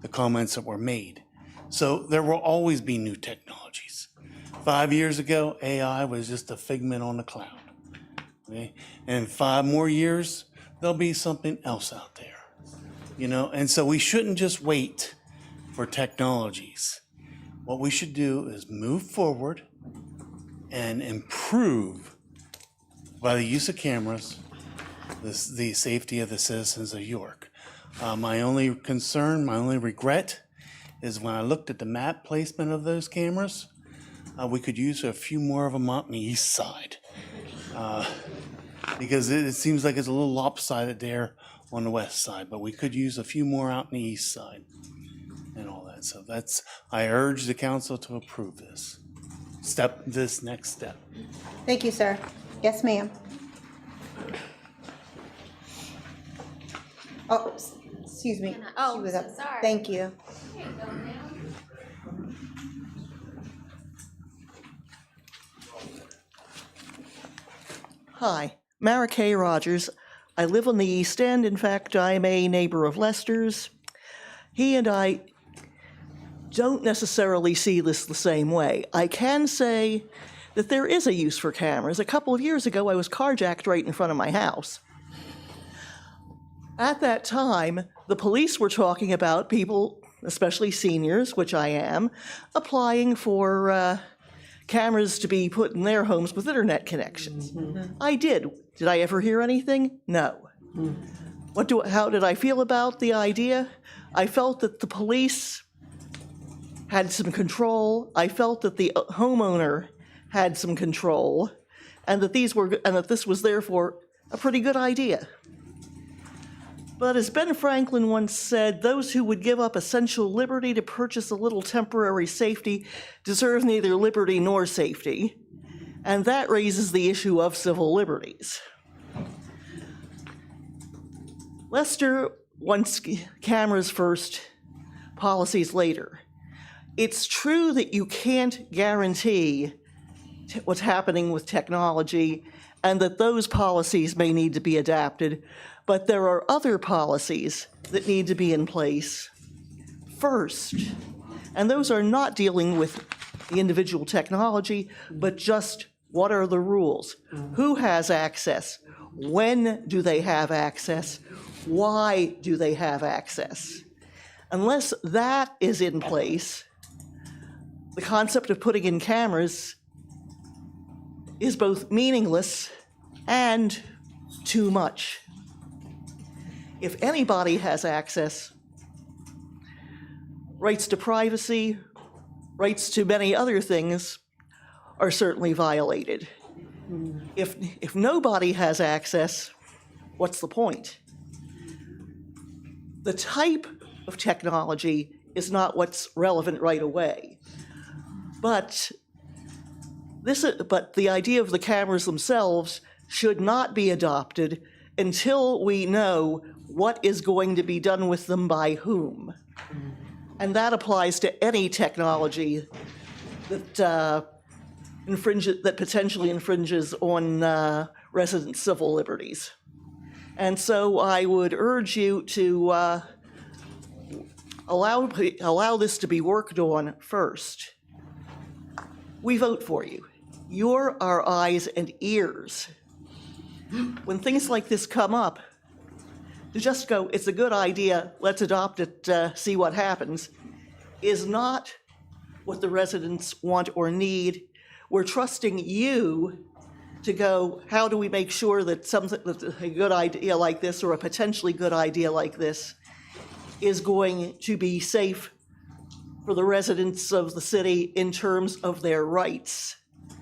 the comments that were made. So there will always be new technologies. 5 years ago, AI was just a figment on the cloud. Okay? And 5 more years, there'll be something else out there. And so we shouldn't just wait for technologies. What we should do is move forward and improve, by the use of cameras, the safety of the citizens of York. My only concern, my only regret is when I looked at the map placement of those cameras, we could use a few more of them on the east side. Because it seems like it's a little lopsided there on the west side, but we could use a few more out on the east side and all that. So I urge the council to approve this next step. Thank you, sir. Yes, ma'am. Oh, excuse me. Oh, She was so up. sorry. Thank you. Here you go, ma'am. Hi, Mara Kay Rogers. I live on the East End. In fact, I'm a neighbor of Lester's. He and I don't necessarily see this the same way. I can say that there is a use for cameras. A couple of years ago, I was carjacked right in front of my house. At that time, the police were talking about people, especially seniors, which I am, applying for cameras to be put in their homes with internet connections. I did. Did I ever hear anything? No. How did I feel about the idea? I felt that the police had some control. I felt that the homeowner had some control, and that this was therefore a pretty good idea. But as Ben Franklin once said, those who would give up essential liberty to purchase a little temporary safety deserve neither liberty nor safety. And that raises the issue of civil liberties. Lester wants cameras first, policies later. It's true that you can't guarantee what's happening with technology and that those policies may need to be adapted, but there are other policies that need to be in place first. And those are not dealing with the individual technology, but just what are the rules? Who has access? When do they have access? Why do they have access? Unless that is in place, the concept of putting in cameras is both meaningless and too much. If anybody has access, rights to privacy, rights to many other things are certainly violated. If nobody has access, what's the point? The type of technology is not what's relevant right away. But the idea of the cameras themselves should not be adopted until we know what is going to be done with them by whom. And that applies to any technology that potentially infringes on resident civil liberties. And so I would urge you to allow this to be worked on first. We vote for you. You're our eyes and ears. When things like this come up, to just go, it's a good idea, let's adopt it, see what happens, is not what the residents want or need. We're trusting you to go, how do we make sure that a good idea like this or a potentially good idea like this is going to be safe for the residents of the city in terms of their rights,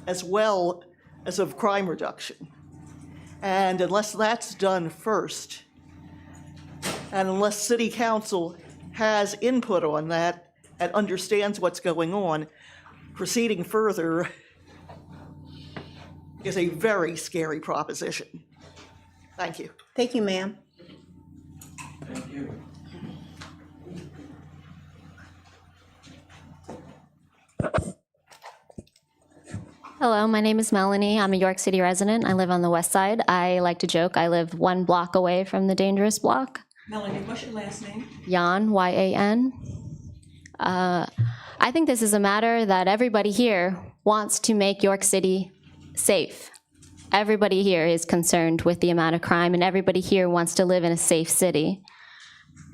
as well as of crime reduction. And unless that's done first, and unless City Council has input on that and understands what's going on, proceeding further is a very scary proposition. Thank you. Thank you, ma'am. Thank you. Hello, my name is Melanie. I'm a York City resident. I live on the west side. I like to joke I live 1 block away from the dangerous block. Melanie, what's your last name? Yan, Y-A-N. I think this is a matter that everybody here wants to make York City safe. Everybody here is concerned with the amount of crime, and everybody here wants to live in a safe city.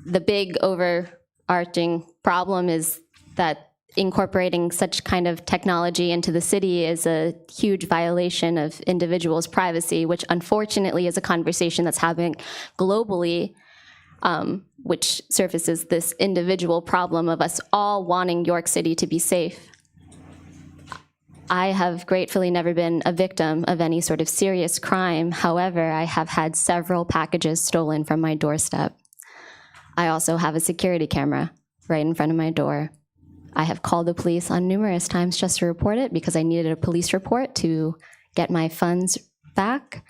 The big overarching problem is that incorporating such kind of technology into the city is a huge violation of individuals' privacy, which unfortunately is a conversation that's happening globally, which surfaces this individual problem of us all wanting York City to be safe. I have gratefully never been a victim of any sort of serious crime. However, I have had several packages stolen from my doorstep. I also have a security camera right in front of my door. I have called the police on numerous times just to report it because I needed a police report to get my funds back.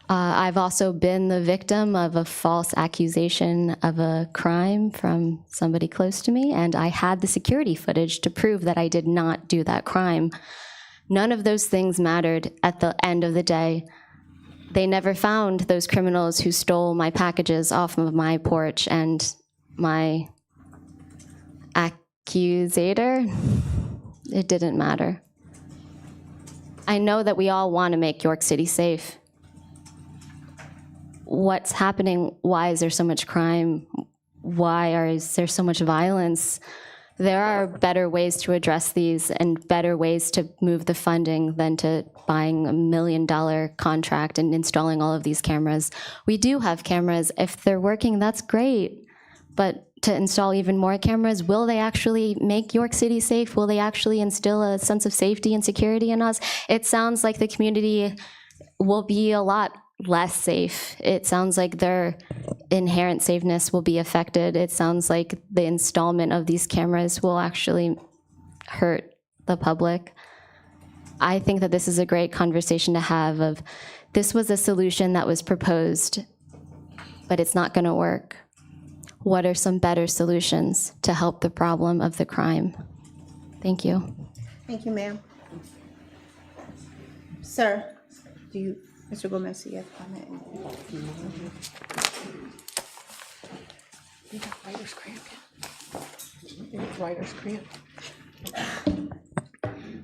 I've also been the victim of a false accusation of a crime from somebody close to me, and I had the security footage to prove that I did not do that crime. None of those things mattered at the end of the day. They never found those criminals who stole my packages off of my porch, and my accusator, it didn't matter. I know that we all want to make York City safe. What's happening? Why is there so much crime? Why is there so much violence? There are better ways to address these and better ways to move the funding than to buying $1 million contract and installing all of these cameras. We do have cameras. If they're working, that's great. But to install even more cameras, will they actually make York City safe? Will they actually instill a sense of safety and security in us? It sounds like the community will be a lot less safe. It sounds like their inherent safeness will be affected. It sounds like the installment of these cameras will actually hurt the public. I think that this is a great conversation to have of, this was a solution that was proposed, but it's not going to work. What are some better solutions to help the problem of the crime? Thank you. Thank you, ma'am. Sir, Mr. Gomez, do you have a comment? Writer's cramp.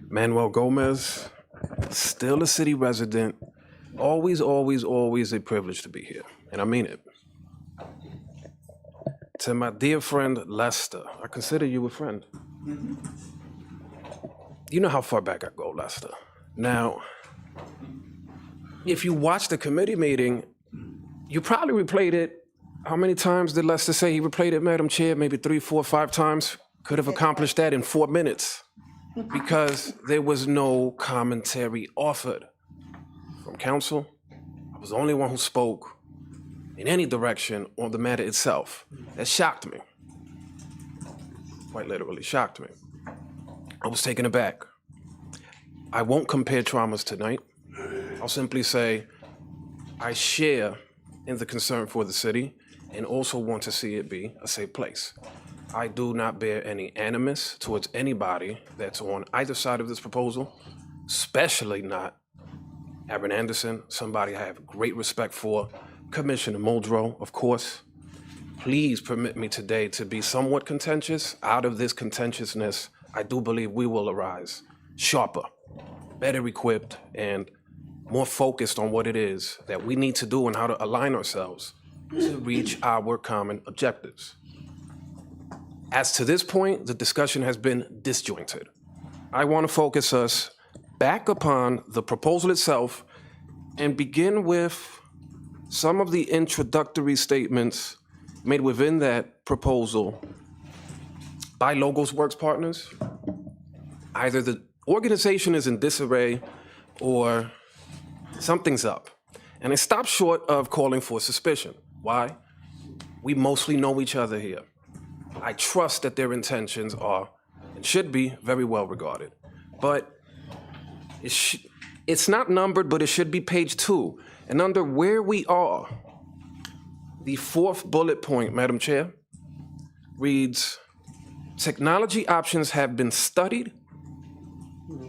Manuel Gomez, still a city resident. Always, always, always a privilege to be here, and I mean it. To my dear friend Lester, I consider you a friend. You know how far back I go, Lester. Now, if you watched the committee meeting, you probably replayed it. How many times did Lester say he replayed it, Madam Chair? Maybe 3, 4, 5 times. Could have accomplished that in 4 minutes because there was no commentary offered from council. I was the only one who spoke in any direction on the matter itself. That shocked me. Quite literally shocked me. I was taken aback. I won't compare traumas tonight. I'll simply say I share in the concern for the city and also want to see it be a safe place. I do not bear any animus towards anybody that's on either side of this proposal, especially not Aaron Anderson, somebody I have great respect for, Commissioner Muldrow, of course. Please permit me today to be somewhat contentious. Out of this contentiousness, I do believe we will arise sharper, better equipped, and more focused on what it is that we need to do and how to align ourselves to reach our common objectives. As to this point, the discussion has been disjointed. I want to focus us back upon the proposal itself and begin with some of the introductory statements made within that proposal by Logos Works partners. Either the organization is in disarray or something's up. And I stop short of calling for suspicion. Why? We mostly know each other here. I trust that their intentions are and should be very well regarded. But it's not numbered, but it should be page 2. And under where we are, the 4th bullet point, Madam Chair, reads, technology options have been studied,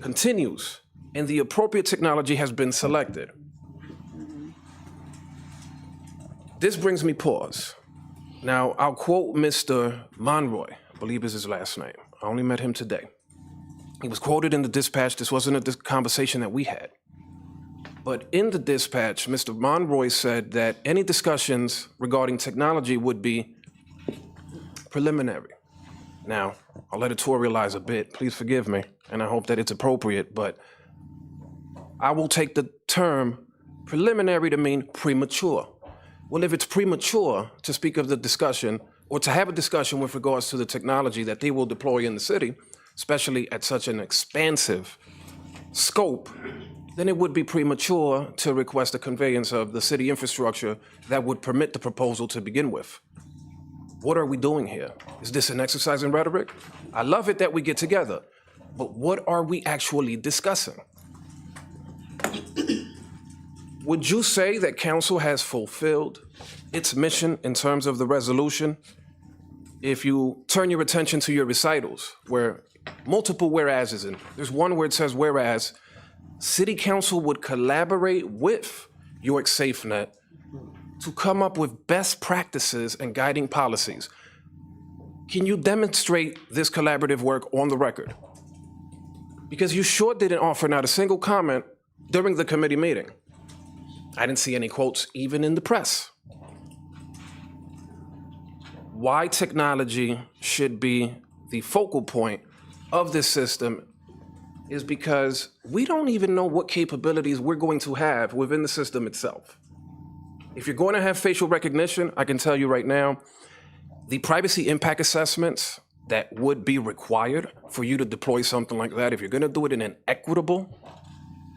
continues, and the appropriate technology has been selected. This brings me pause. Now, I'll quote Mr. Monroy, I believe is his last name. I only met him today. He was quoted in the dispatch. This wasn't a conversation that we had. But in the dispatch, Mr. Monroy said that any discussions regarding technology would be preliminary. Now, I'll editorialize a bit. Please forgive me, and I hope that it's appropriate, but I will take the term preliminary to mean premature. Well, if it's premature to speak of the discussion or to have a discussion with regards to the technology that they will deploy in the city, especially at such an expansive scope, then it would be premature to request a conveyance of the city infrastructure that would permit the proposal to begin with. What are we doing here? Is this an exercise in rhetoric? I love it that we get together, but what are we actually discussing? Would you say that council has fulfilled its mission in terms of the resolution? If you turn your attention to your recitals, where multiple whereas is in, there's one where it says, whereas City Council would collaborate with York SafeNet to come up with best practices and guiding policies. Can you demonstrate this collaborative work on the record? Because you sure didn't offer not a single comment during the committee meeting. I didn't see any quotes even in the press. Why technology should be the focal point of this system is because we don't even know what capabilities we're going to have within the system itself. If you're going to have facial recognition, I can tell you right now, the privacy impact assessments that would be required for you to deploy something like that, if you're going to do it in an equitable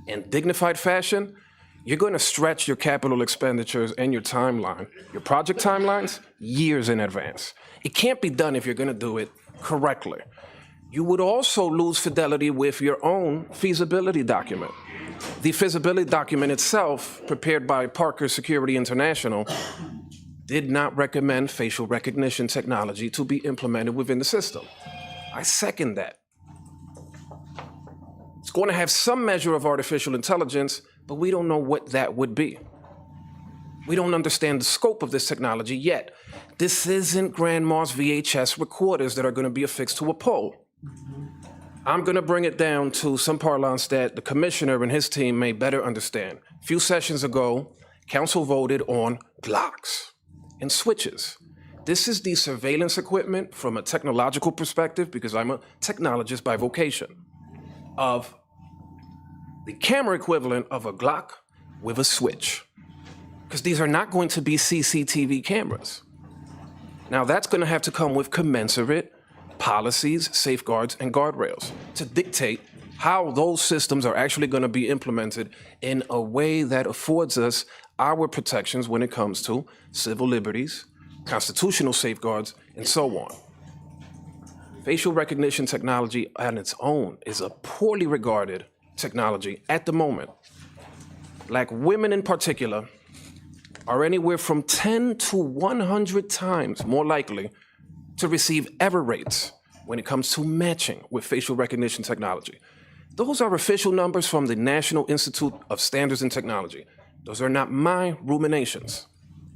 and dignified fashion, you're going to stretch your capital expenditures and your timeline, your project timelines, years in advance. It can't be done if you're going to do it correctly. You would also lose fidelity with your own feasibility document. The feasibility document itself, prepared by Parker Security International, did not recommend facial recognition technology to be implemented within the system. I second that. It's going to have some measure of artificial intelligence, but we don't know what that would be. We don't understand the scope of this technology yet. This isn't grandma's VHS recorders that are going to be affixed to a pole. I'm going to bring it down to some parlance that the commissioner and his team may better understand. A few sessions ago, council voted on Glocks and switches. This is the surveillance equipment from a technological perspective, because I'm a technologist by vocation, of the camera equivalent of a Glock with a switch. Because these are not going to be CCTV cameras. Now that's going to have to come with commensurate policies, safeguards, and guardrails to dictate how those systems are actually going to be implemented in a way that affords us our protections when it comes to civil liberties, constitutional safeguards, and so on. Facial recognition technology on its own is a poorly regarded technology at the moment. Black women in particular are anywhere from 10 to 100 times more likely to receive error rates when it comes to matching with facial recognition technology. Those are official numbers from the National Institute of Standards and Technology. Those are not my ruminations.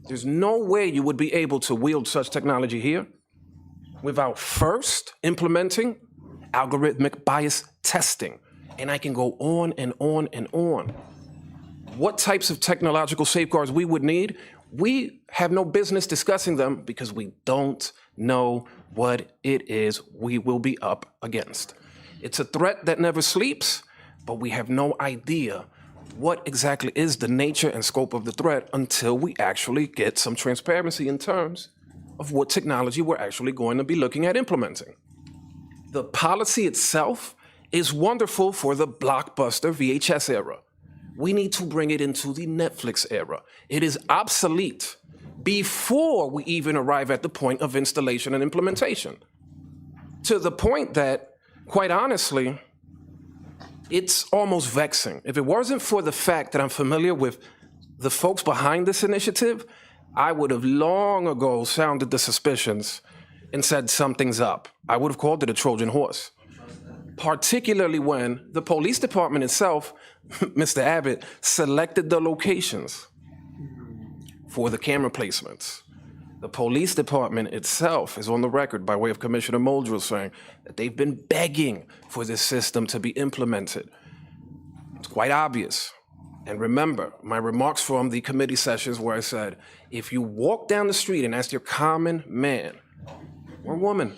There's no way you would be able to wield such technology here without first implementing algorithmic bias testing. And I can go on and on and on. What types of technological safeguards we would need, we have no business discussing them because we don't know what it is we will be up against. It's a threat that never sleeps, but we have no idea what exactly is the nature and scope of the threat until we actually get some transparency in terms of what technology we're actually going to be looking at implementing. The policy itself is wonderful for the blockbuster VHS era. We need to bring it into the Netflix era. It is obsolete before we even arrive at the point of installation and implementation. To the point that, quite honestly, it's almost vexing. If it wasn't for the fact that I'm familiar with the folks behind this initiative, I would have long ago sounded the suspicions and said something's up. I would have called it a Trojan horse. Particularly when the police department itself, Mr. Abbott, selected the locations for the camera placements. The police department itself is on the record by way of Commissioner Muldrow saying that they've been begging for this system to be implemented. It's quite obvious. And remember my remarks from the committee sessions where I said, if you walk down the street and ask your common man or woman,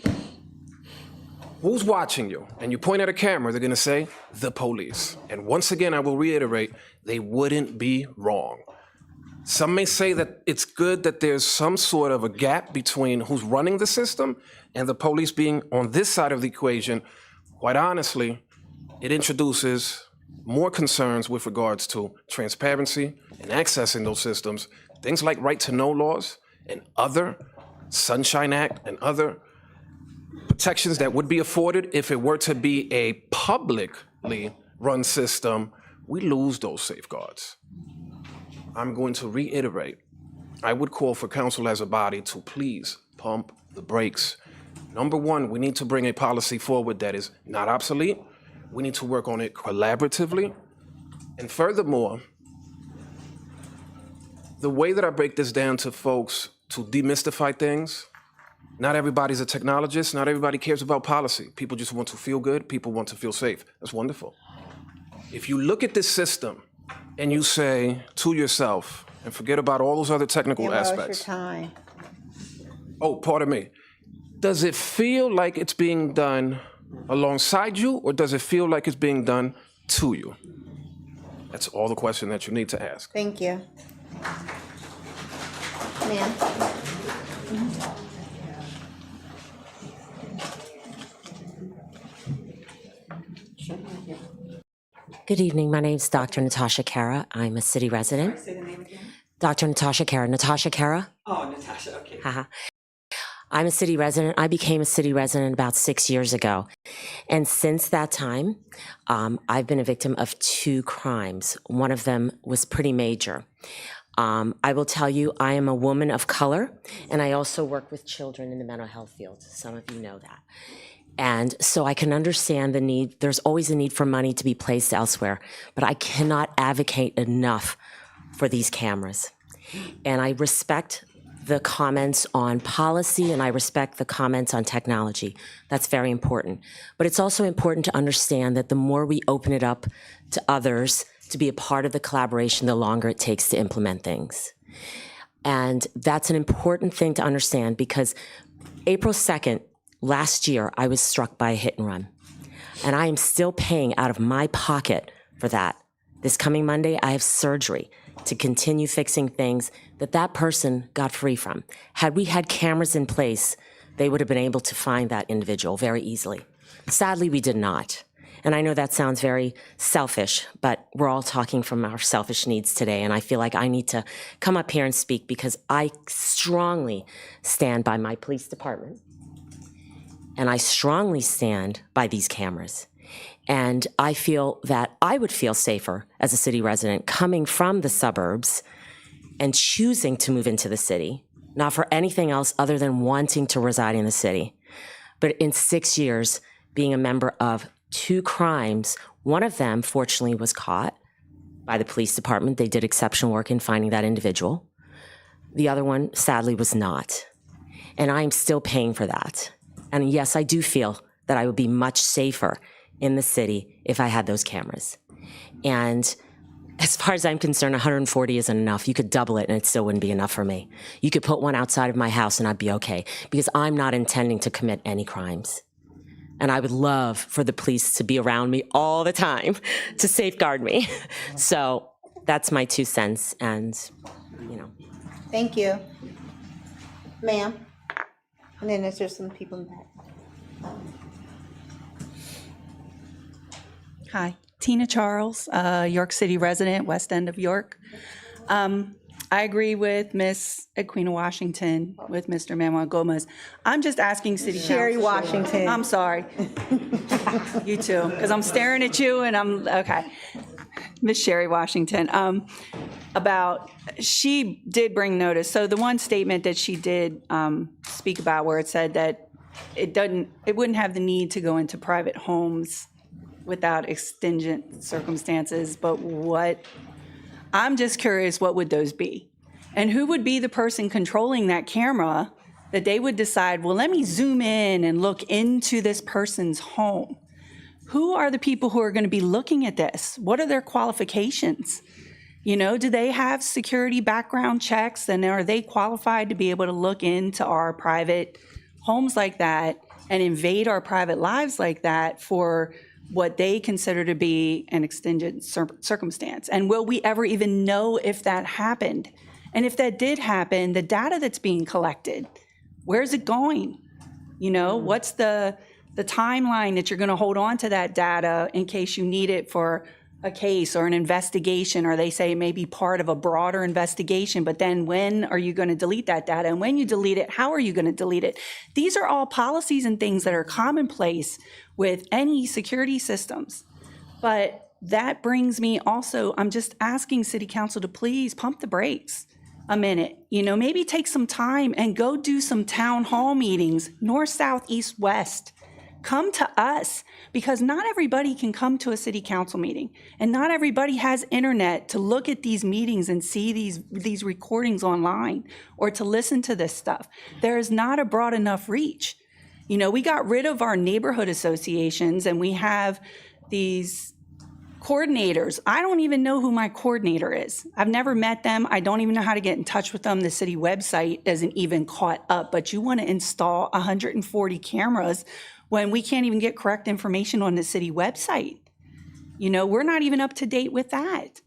who's watching you? And you point at a camera, they're going to say, the police. And once again, I will reiterate, they wouldn't be wrong. Some may say that it's good that there's some sort of a gap between who's running the system and the police being on this side of the equation. Quite honestly, it introduces more concerns with regards to transparency and accessing those systems. Things like right-to-know laws and other Sunshine Act and other protections that would be afforded if it were to be a publicly run system, we lose those safeguards. I'm going to reiterate, I would call for council as a body to please pump the brakes. Number one, we need to bring a policy forward that is not obsolete. We need to work on it collaboratively. And furthermore, the way that I break this down to folks to demystify things, not everybody's a technologist, not everybody cares about policy. People just want to feel good, people want to feel safe. That's wonderful. If you look at this system and you say to yourself, and forget about all those other technical Yeah, well, it's your aspects. time. Oh, pardon me. Does it feel like it's being done alongside you, or does it feel like it's being done to you? That's all the question that you need to ask. Thank you. Ma'am? Good evening. My name is Dr. Natasha Kara. I'm a city resident. Say the name again? Dr. Natasha Kara. Natasha Kara? Oh, Natasha, okay. Haha. I'm a city resident. I became a city resident about 6 years ago. And since that time, I've been a victim of 2 crimes. One of them was pretty major. I will tell you, I am a woman of color, and I also work with children in the mental health field. Some of you know that. And so I can understand the need. There's always a need for money to be placed elsewhere, but I cannot advocate enough for these cameras. And I respect the comments on policy, and I respect the comments on technology. That's very important. But it's also important to understand that the more we open it up to others to be a part of the collaboration, the longer it takes to implement things. And that's an important thing to understand, because April 2nd, last year, I was struck by a hit and run. And I am still paying out of my pocket for that. This coming Monday, I have surgery to continue fixing things that person got free from. Had we had cameras in place, they would have been able to find that individual very easily. Sadly, we did not. And I know that sounds very selfish, but we're all talking from our selfish needs today. And I feel like I need to come up here and speak, because I strongly stand by my police department. And I strongly stand by these cameras. And I feel that I would feel safer as a city resident coming from the suburbs and choosing to move into the city, not for anything else other than wanting to reside in the city. But in 6 years, being a member of 2 crimes, one of them, fortunately, was caught by the police department. They did exceptional work in finding that individual. The other one, sadly, was not. And I'm still paying for that. And yes, I do feel that I would be much safer in the city if I had those cameras. And as far as I'm concerned, 140 isn't enough. You could double it and it still wouldn't be enough for me. You could put one outside of my house and I'd be okay, because I'm not intending to commit any crimes. And I would love for the police to be around me all the time to safeguard me. So that's my 2 cents, and, you know. Thank you. Ma'am? And then there's just some people in the back. Hi, Tina Charles, York City resident, West End of York. I agree with Ms. Aquina Washington, with Mr. Manuel Gomez. I'm just asking City Council. Sherry Washington. I'm sorry. You too, because I'm staring at you and I'm, okay. Ms. Sherry Washington, she did bring notice. So the one statement that she did speak about, where it said that it wouldn't have the need to go into private homes without exigent circumstances, but I'm just curious, what would those be? And who would be the person controlling that camera that they would decide, well, let me zoom in and look into this person's home? Who are the people who are going to be looking at this? What are their qualifications? You know, do they have security background checks, and are they qualified to be able to look into our private homes like that and invade our private lives like that for what they consider to be an extended circumstance? And will we ever even know if that happened? And if that did happen, the data that's being collected, where's it going? You know, what's the timeline that you're going to hold on to that data in case you need it for a case or an investigation, or they say it may be part of a broader investigation, but then when are you going to delete that data? And when you delete it, how are you going to delete it? These are all policies and things that are commonplace with any security systems. But that brings me also, I'm just asking City Council to please pump the brakes a minute. You know, maybe take some time and go do some town hall meetings, north, south, east, west. come to us, because not everybody can come to a city council meeting, and not everybody has internet to look at these meetings and see these recordings online, or to listen to this stuff. There is not a broad enough reach. You know, we got rid of our neighborhood associations, and we have these coordinators. I don't even know who my coordinator is. I've never met them. I don't even know how to get in touch with them. The city website isn't even caught up, but you want to install 140 cameras when we can't even get correct information on the city website. You know, we're not even up to date with that.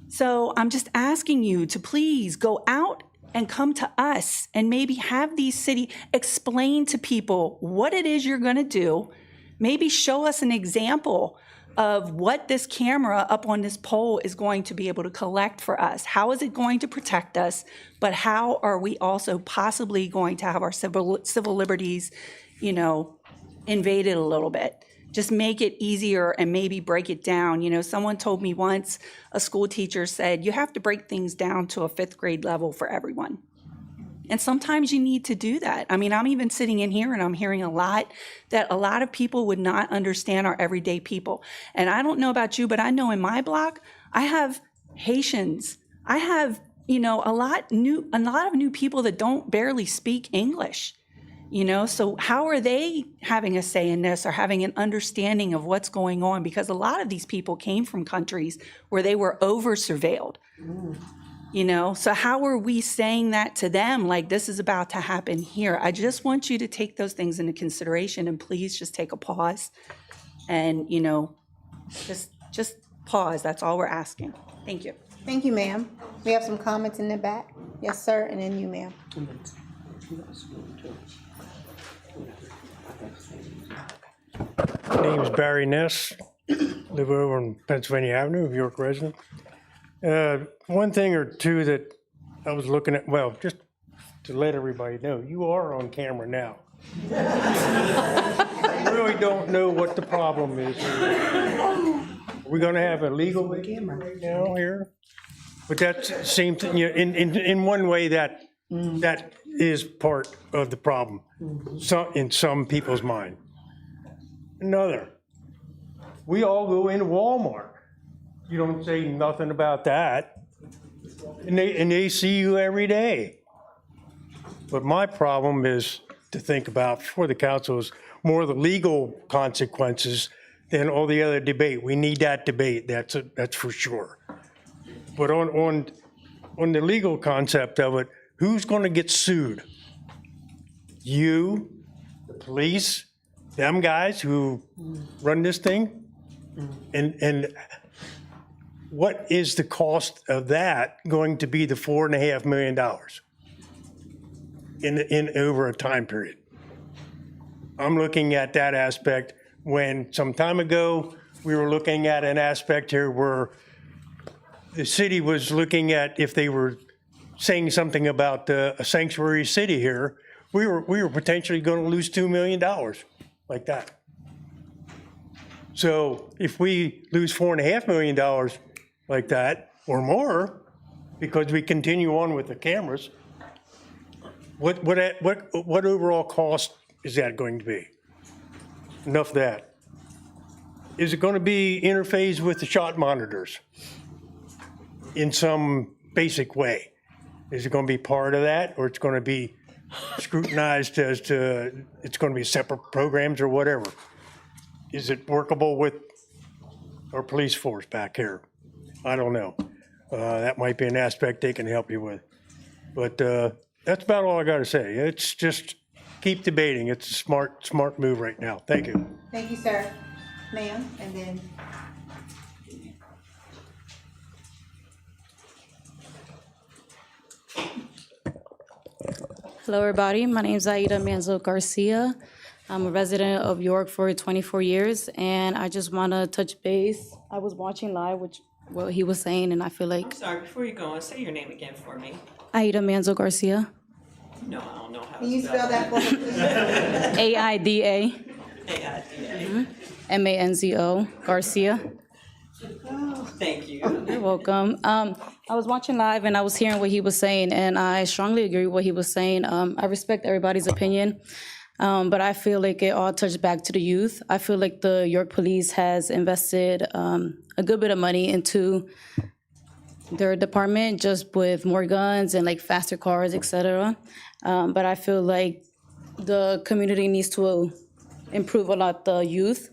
So I'm just asking you to please go out and come to us and maybe have these city explain to people what it is you're going to do. Maybe show us an example of what this camera up on this pole is going to be able to collect for us. How is it going to protect us? But how are we also possibly going to have our civil liberties, you know, invaded a little bit? Just make it easier and maybe break it down. You know, someone told me once, a school teacher said, you have to break things down to a 5th grade level for everyone. And sometimes you need to do that. I mean, I'm even sitting in here and I'm hearing a lot that a lot of people would not understand our everyday people. And I don't know about you, but I know in my block, I have Haitians. I have, you know, a lot of new people that don't barely speak English. You know, so how are they having a say in this or having an understanding of what's going on? Because a lot of these people came from countries where they were over-surveilled. You know, so how are we saying that to them, like this is about to happen here? I just want you to take those things into consideration, and please just take a pause and, you know, just pause. That's all we're asking. Thank you. Thank you, ma'am. We have some comments in the back. Yes, sir, and then you, ma'am. My name is Barry Ness, live over on Pennsylvania Avenue, New York resident. One thing or two that I was looking at, well, just to let everybody know, you are on camera now. I really don't know what the problem is. Are we gonna have a legal camera right now here? But that seems, you know, in one way that is part of the problem, in some people's mind. Another, we all go into Walmart. You don't say nothing about that. And they see you every day. But my problem is to think about for the council is more the legal consequences than all the other debate. We need that debate, that's for sure. But on the legal concept of it, who's gonna get sued? You, the police, them guys who run this thing? And what is the cost of that going to be the $4.5 million in over a time period? I'm looking at that aspect when some time ago, we were looking at an aspect here where the city was looking at if they were saying something about a sanctuary city here, we were potentially going to lose $2 million like that. So if we lose $4.5 million like that or more, because we continue on with the cameras, what overall cost is that going to be? Enough of that. Is it going to be interfaced with the shot monitors in some basic way? Is it going to be part of that, or it's going to be scrutinized as to it's going to be separate programs or whatever? Is it workable with our police force back here? I don't know. That might be an aspect they can help you with. But that's about all I got to say. It's just keep debating. It's a smart move right now. Thank you. Thank you, sir. Ma'am, and then. Hello, everybody. My name is Aida Manzo Garcia. I'm a resident of York for 24 years, and I just want to touch base. I was watching live, what he was saying, and I feel like... I'm sorry, before you go on, say your name again for me. Aida Manzo Garcia. No, I don't know how to spell that. Can you spell that for me, please? A-I-D-A. A-I-D-A. M-A-N-Z-O, Garcia. Oh, thank you. You're welcome. I was watching live and I was hearing what he was saying, and I strongly agree with what he was saying. I respect everybody's opinion. But I feel like it all touched back to the youth. I feel like the York Police has invested a good bit of money into their department, just with more guns and like faster cars, etc. But I feel like the community needs to improve a lot the youth.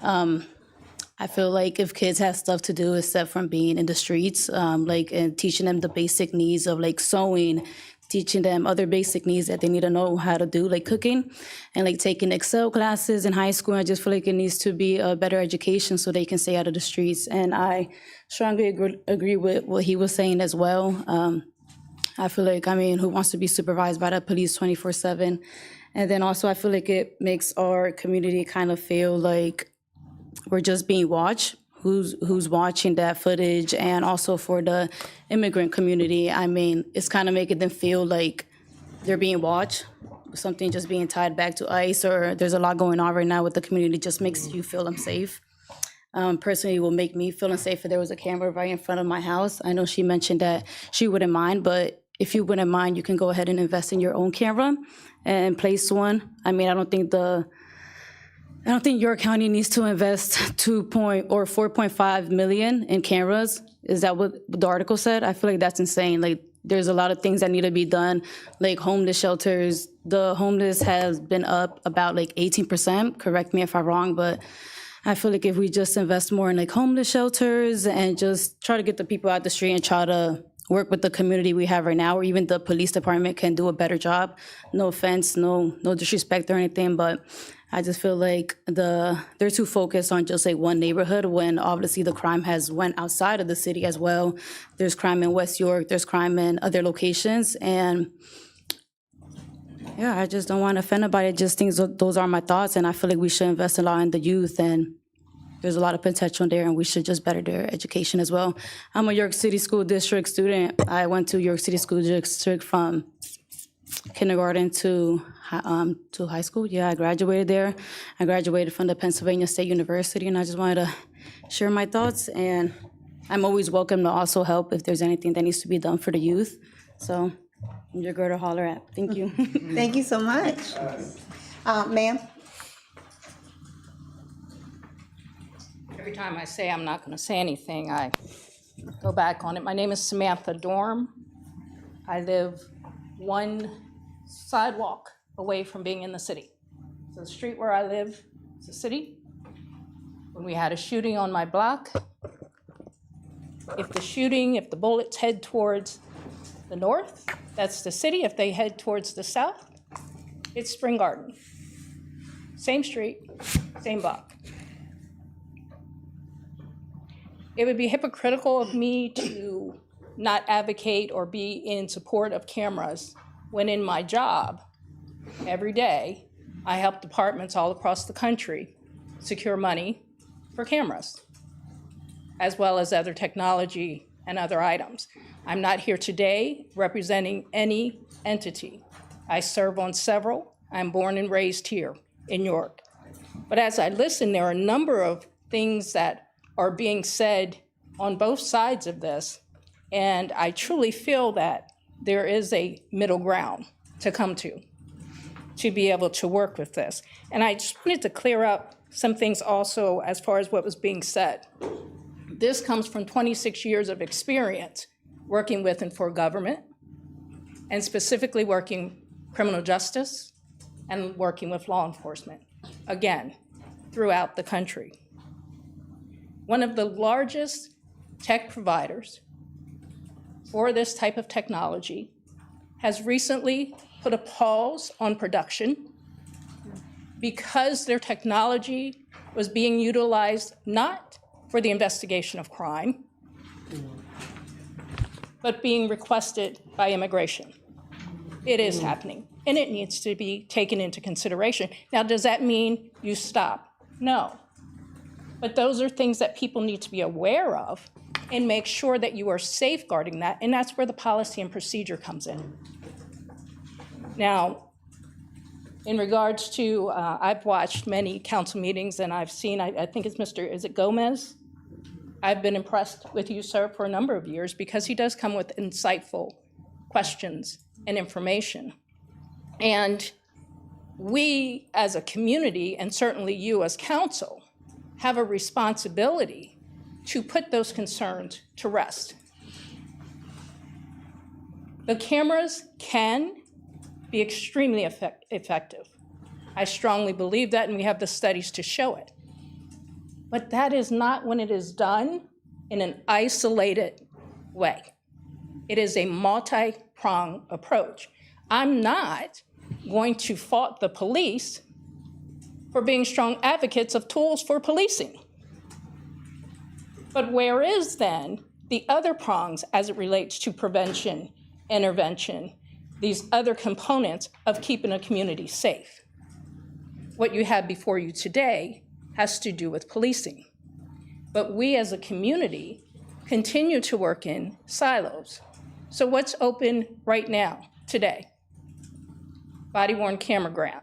I feel like if kids have stuff to do except from being in the streets, like and teaching them the basic needs of like sewing, teaching them other basic needs that they need to know how to do, like cooking, and like taking Excel classes in high school. I just feel like it needs to be a better education so they can stay out of the streets. And I strongly agree with what he was saying as well. I feel like, I mean, who wants to be supervised by the police 24/7? And then also I feel like it makes our community kind of feel like we're just being watched. Who's watching that footage? And also for the immigrant community, I mean, it's kind of making them feel like they're being watched. Something just being tied back to ICE, or there's a lot going on right now with the community, just makes you feel unsafe. Personally, it will make me feel unsafe if there was a camera right in front of my house. I know she mentioned that she wouldn't mind, but if you wouldn't mind, you can go ahead and invest in your own camera and place one. I mean, I don't think York County needs to invest 4.5 million in cameras. Is that what the article said? I feel like that's insane. Like, there's a lot of things that need to be done, like homeless shelters. The homeless has been up about like 18%. Correct me if I'm wrong, but I feel like if we just invest more in like homeless shelters and just try to get the people out the street and try to work with the community we have right now, or even the police department can do a better job. No offense, no disrespect or anything, but I just feel like they're too focused on just like one neighborhood, when obviously the crime has went outside of the city as well. There's crime in West York, there's crime in other locations, and yeah, I just don't want to offend anybody. Just things, those are my thoughts, and I feel like we should invest a lot in the youth, and there's a lot of potential there, and we should just better their education as well. I'm a York City School District student. I went to York City School District from kindergarten to high school. Yeah, I graduated there. I graduated from the Pennsylvania State University, and I just wanted to share my thoughts. And I'm always welcome to also help if there's anything that needs to be done for the youth. So I'm your girl to holler at. Thank you. Thank you so much. Ma'am? Every time I say I'm not going to say anything, I go back on it. My name is Samantha Dorm. I live one sidewalk away from being in the city. So the street where I live is the city. When we had a shooting on my block, if the bullets head towards the north, that's the city. If they head towards the south, it's Spring Garden. Same street, same block. It would be hypocritical of me to not advocate or be in support of cameras when in my job, every day, I help departments all across the country secure money for cameras, as well as other technology and other items. I'm not here today representing any entity. I serve on several. I'm born and raised here in York. But as I listen, there are a number of things that are being said on both sides of this, and I truly feel that there is a middle ground to come to be able to work with this. And I just wanted to clear up some things also as far as what was being said. This comes from 26 years of experience working with and for government, and specifically working criminal justice and working with law enforcement, again, throughout the country. One of the largest tech providers for this type of technology has recently put a pause on production because their technology was being utilized not for the investigation of crime, but being requested by immigration. It is happening, and it needs to be taken into consideration. Now, does that mean you stop? No. But those are things that people need to be aware of and make sure that you are safeguarding that, and that's where the policy and procedure comes in. Now, in regards to, I've watched many council meetings, and I've seen, I think it's is it Gomez? I've been impressed with you, sir, for a number of years because he does come with insightful questions and information. And we as a community, and certainly you as council, have a responsibility to put those concerns to rest. The cameras can be extremely effective. I strongly believe that, and we have the studies to show it. But that is not when it is done in an isolated way. It is a multi-pronged approach. I'm not going to fault the police for being strong advocates of tools for policing. But where is then the other prongs as it relates to prevention, intervention, these other components of keeping a community safe? What you have before you today has to do with policing. But we as a community continue to work in silos. So what's open right now, today? Body-worn camera grant,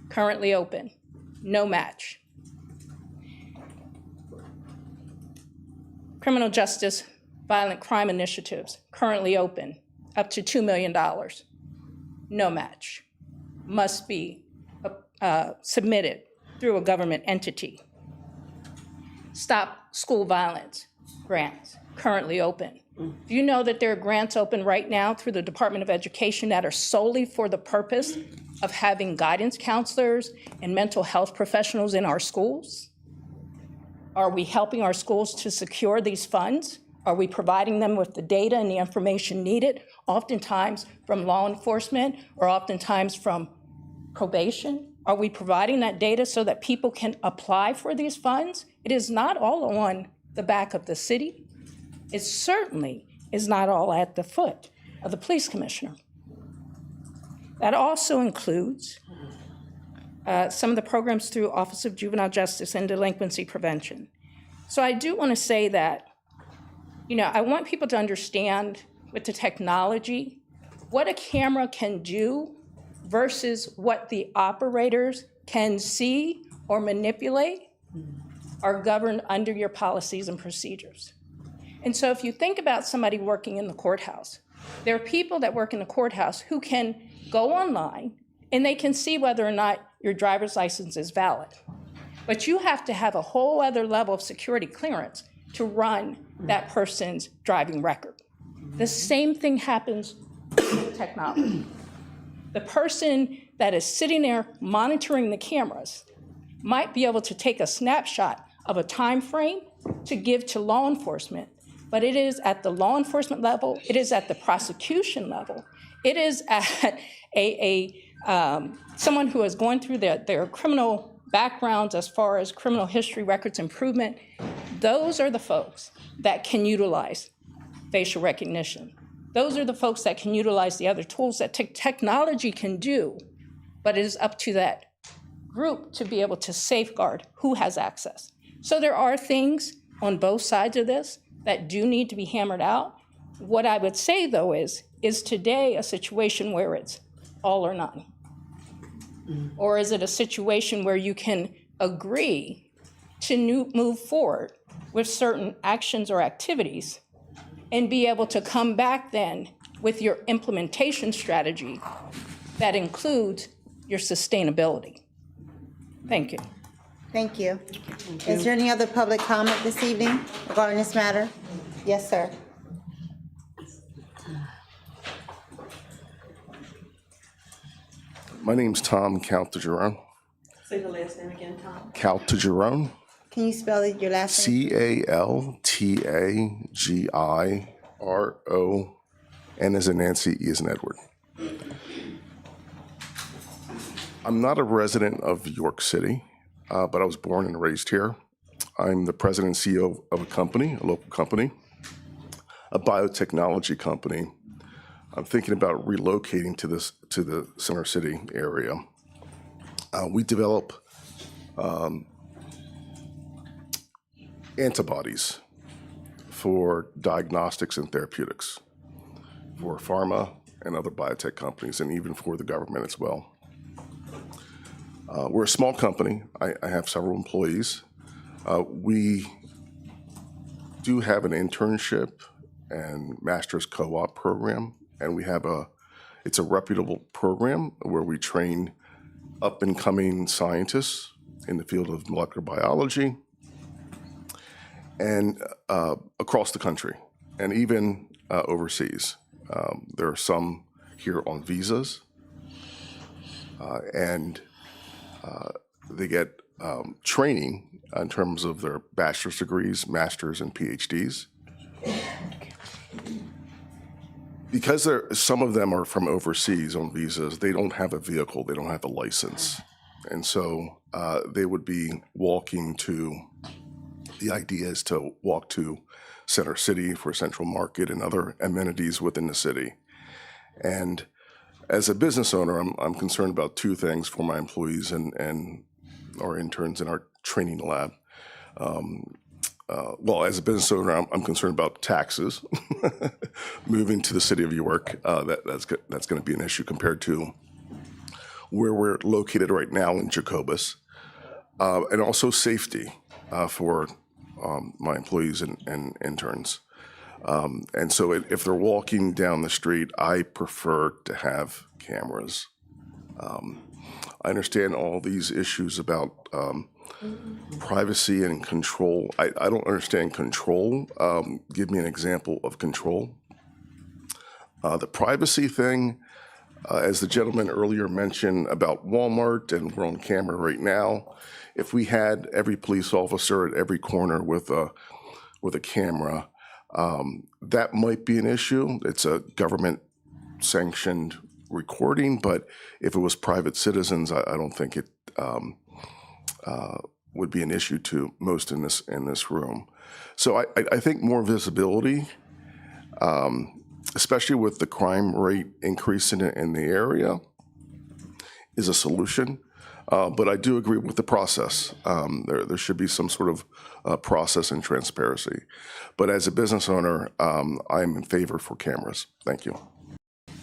currently open, no match. Criminal justice, violent crime initiatives, currently open, up to $2 million, no match. Must be submitted through a government entity. Stop school violence grants, currently open. Do you know that there are grants open right now through the Department of Education that are solely for the purpose of having guidance counselors and mental health professionals in our schools? Are we helping our schools to secure these funds? Are we providing them with the data and the information needed, oftentimes from law enforcement or oftentimes from probation? Are we providing that data so that people can apply for these funds? It is not all on the back of the city. It certainly is not all at the foot of the police commissioner. That also includes some of the programs through Office of Juvenile Justice and Delinquency Prevention. So I do want to say that, I want people to understand with the technology, what a camera can do versus what the operators can see or manipulate are governed under your policies and procedures. And so if you think about somebody working in the courthouse, there are people that work in the courthouse who can go online and they can see whether or not your driver's license is valid. But you have to have a whole other level of security clearance to run that person's driving record. The same thing happens with technology. The person that is sitting there monitoring the cameras might be able to take a snapshot of a time frame to give to law enforcement, but it is at the law enforcement level, it is at the prosecution level, it is at someone who is going through their criminal backgrounds as far as criminal history records improvement. Those are the folks that can utilize facial recognition. Those are the folks that can utilize the other tools that technology can do, but it is up to that group to be able to safeguard who has access. So there are things on both sides of this that do need to be hammered out. What I would say, though, is today a situation where it's all or none? Or is it a situation where you can agree to move forward with certain actions or activities and be able to come back then with your implementation strategy that includes your sustainability? Thank you. Thank you. Is there any other public comment this evening regarding this matter? Yes, sir. My name's Tom Caltagirone. Say the last name again, Tom. Caltagirone. Can you spell your last name? Caltagirone. N as in Nancy, E as in Edward. I'm not a resident of York City, but I was born and raised here. I'm the president and CEO of a company, a local company, a biotechnology company. I'm thinking about relocating to the Center City area. We develop antibodies for diagnostics and therapeutics, for pharma and other biotech companies, and even for the government as well. We're a small company. I have several employees. We do have an internship and master's co-op program, and it's a reputable program where we train up-and-coming scientists in the field of molecular biology and across the country and even overseas. There are some here on visas, and they get training in terms of their bachelor's degrees, master's, and PhDs. Because some of them are from overseas on visas, they don't have a vehicle, they don't have a license. And so they would be walking to, the idea is to walk to Center City for Central Market and other amenities within the city. And as a business owner, I'm concerned about two things for my employees and our interns in our training lab. Well, as a business owner, I'm concerned about taxes. Moving to the city of York, that's going to be an issue compared to where we're located right now in Jacobus, and also safety for my employees and interns. And so if they're walking down the street, I prefer to have cameras. I understand all these issues about privacy and control. I don't understand control. Give me an example of control. The privacy thing, as the gentleman earlier mentioned about Walmart, and we're on camera right now, if we had every police officer at every corner with a camera, that might be an issue. It's a government-sanctioned recording, but if it was private citizens, I don't think it would be an issue to most in this room. So I think more visibility, especially with the crime rate increasing in the area, is a solution. But I do agree with the process. There should be some sort of process and transparency. But as a business owner, I'm in favor for cameras. Thank you.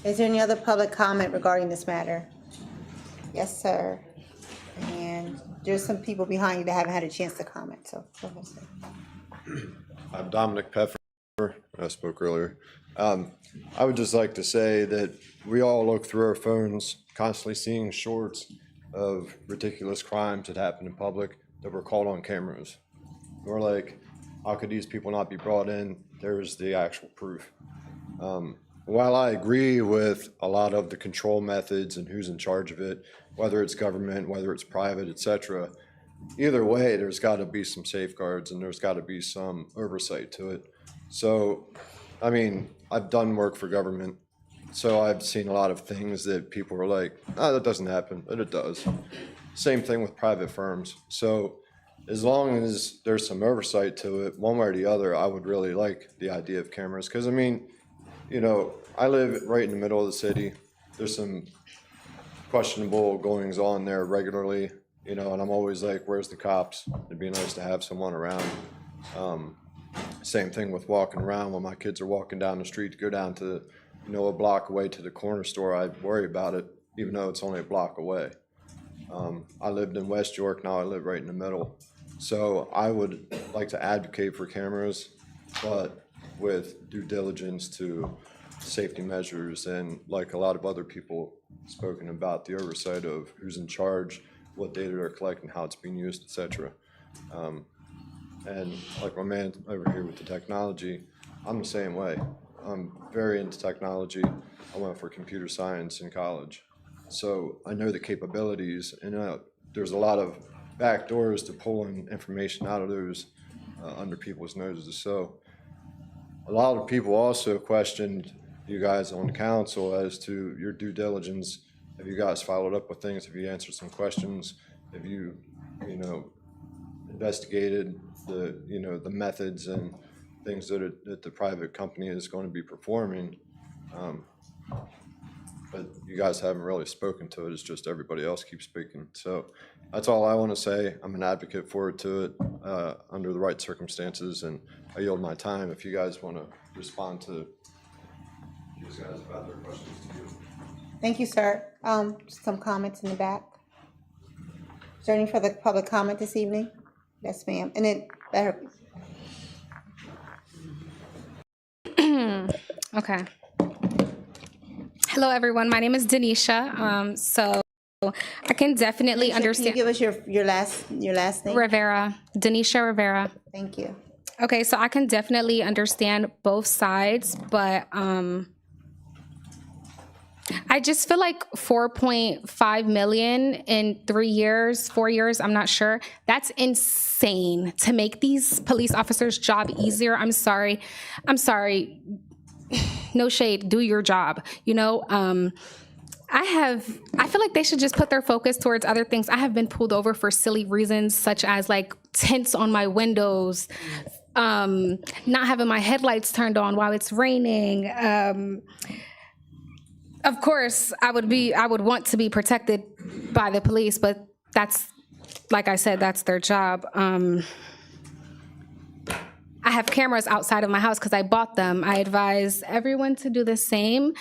Is there any other public comment regarding this matter? Yes, sir. And there's some people behind you that haven't had a chance to comment, so go ahead, sir. I'm Dominic Peffer. I spoke earlier. I would just like to say that we all look through our phones, constantly seeing shorts of ridiculous crimes that happen in public that were caught on cameras. We're like, how could these people not be brought in? There's the actual proof. While I agree with a lot of the control methods and who's in charge of it, whether it's government, whether it's private, etc., either way, there's got to be some safeguards and there's got to be some oversight to it. So, I mean, I've done work for government, so I've seen a lot of things that people are like, oh, that doesn't happen, but it does. Same thing with private firms. So as long as there's some oversight to it, one way or the other, I would really like the idea of cameras. Because, I mean, you know, I live right in the middle of the city. There's some questionable goings on there regularly, you know, and I'm always like, where's the cops? It'd be nice to have someone around. Same thing with walking around. When my kids are walking down the street to go down to, you know, a block away to the corner store, I worry about it, even though it's only a block away. I lived in West York, now I live right in the middle. So I would like to advocate for cameras, but with due diligence to safety measures and, like a lot of other people spoken about, the oversight of who's in charge, what data they're collecting, how it's being used, etc. And like my man over here with the technology, I'm the same way. I'm very into technology. I went for computer science in college. So I know the capabilities, and there's a lot of back doors to pulling information out of those under people's noses. So a lot of people also questioned you guys on the council as to your due diligence. Have you guys followed up with things? Have you answered some questions? Have you, you know, investigated the, you know, the methods and things that the private company is going to be performing? But you guys haven't really spoken to it. It's just everybody else keeps speaking. So that's all I want to say. I'm an advocate for it under the right circumstances, and I yield my time if you guys want to respond to these guys about their questions to you. Thank you, sir. Some comments in the back. Is there any further public comment this evening? Yes, ma'am. And then, Okay. Hello, everyone. My name is Denisha. So I can definitely Can you understand. give us your last name? Rivera, Denisha Rivera. Thank you. Okay, so I can definitely understand both sides, but I just feel like 4.5 million in 3 years, 4 years, I'm not sure. That's insane to make these police officers' job easier. I'm sorry. No shade, do your job. You know, I feel like they should just put their focus towards other things. I have been pulled over for silly reasons, such as like tints on my windows, not having my headlights turned on while it's raining. Of course, I would want to be protected by the police, but that's, like I said, that's their job. I have cameras outside of my house because I bought them. I advise everyone to do the same.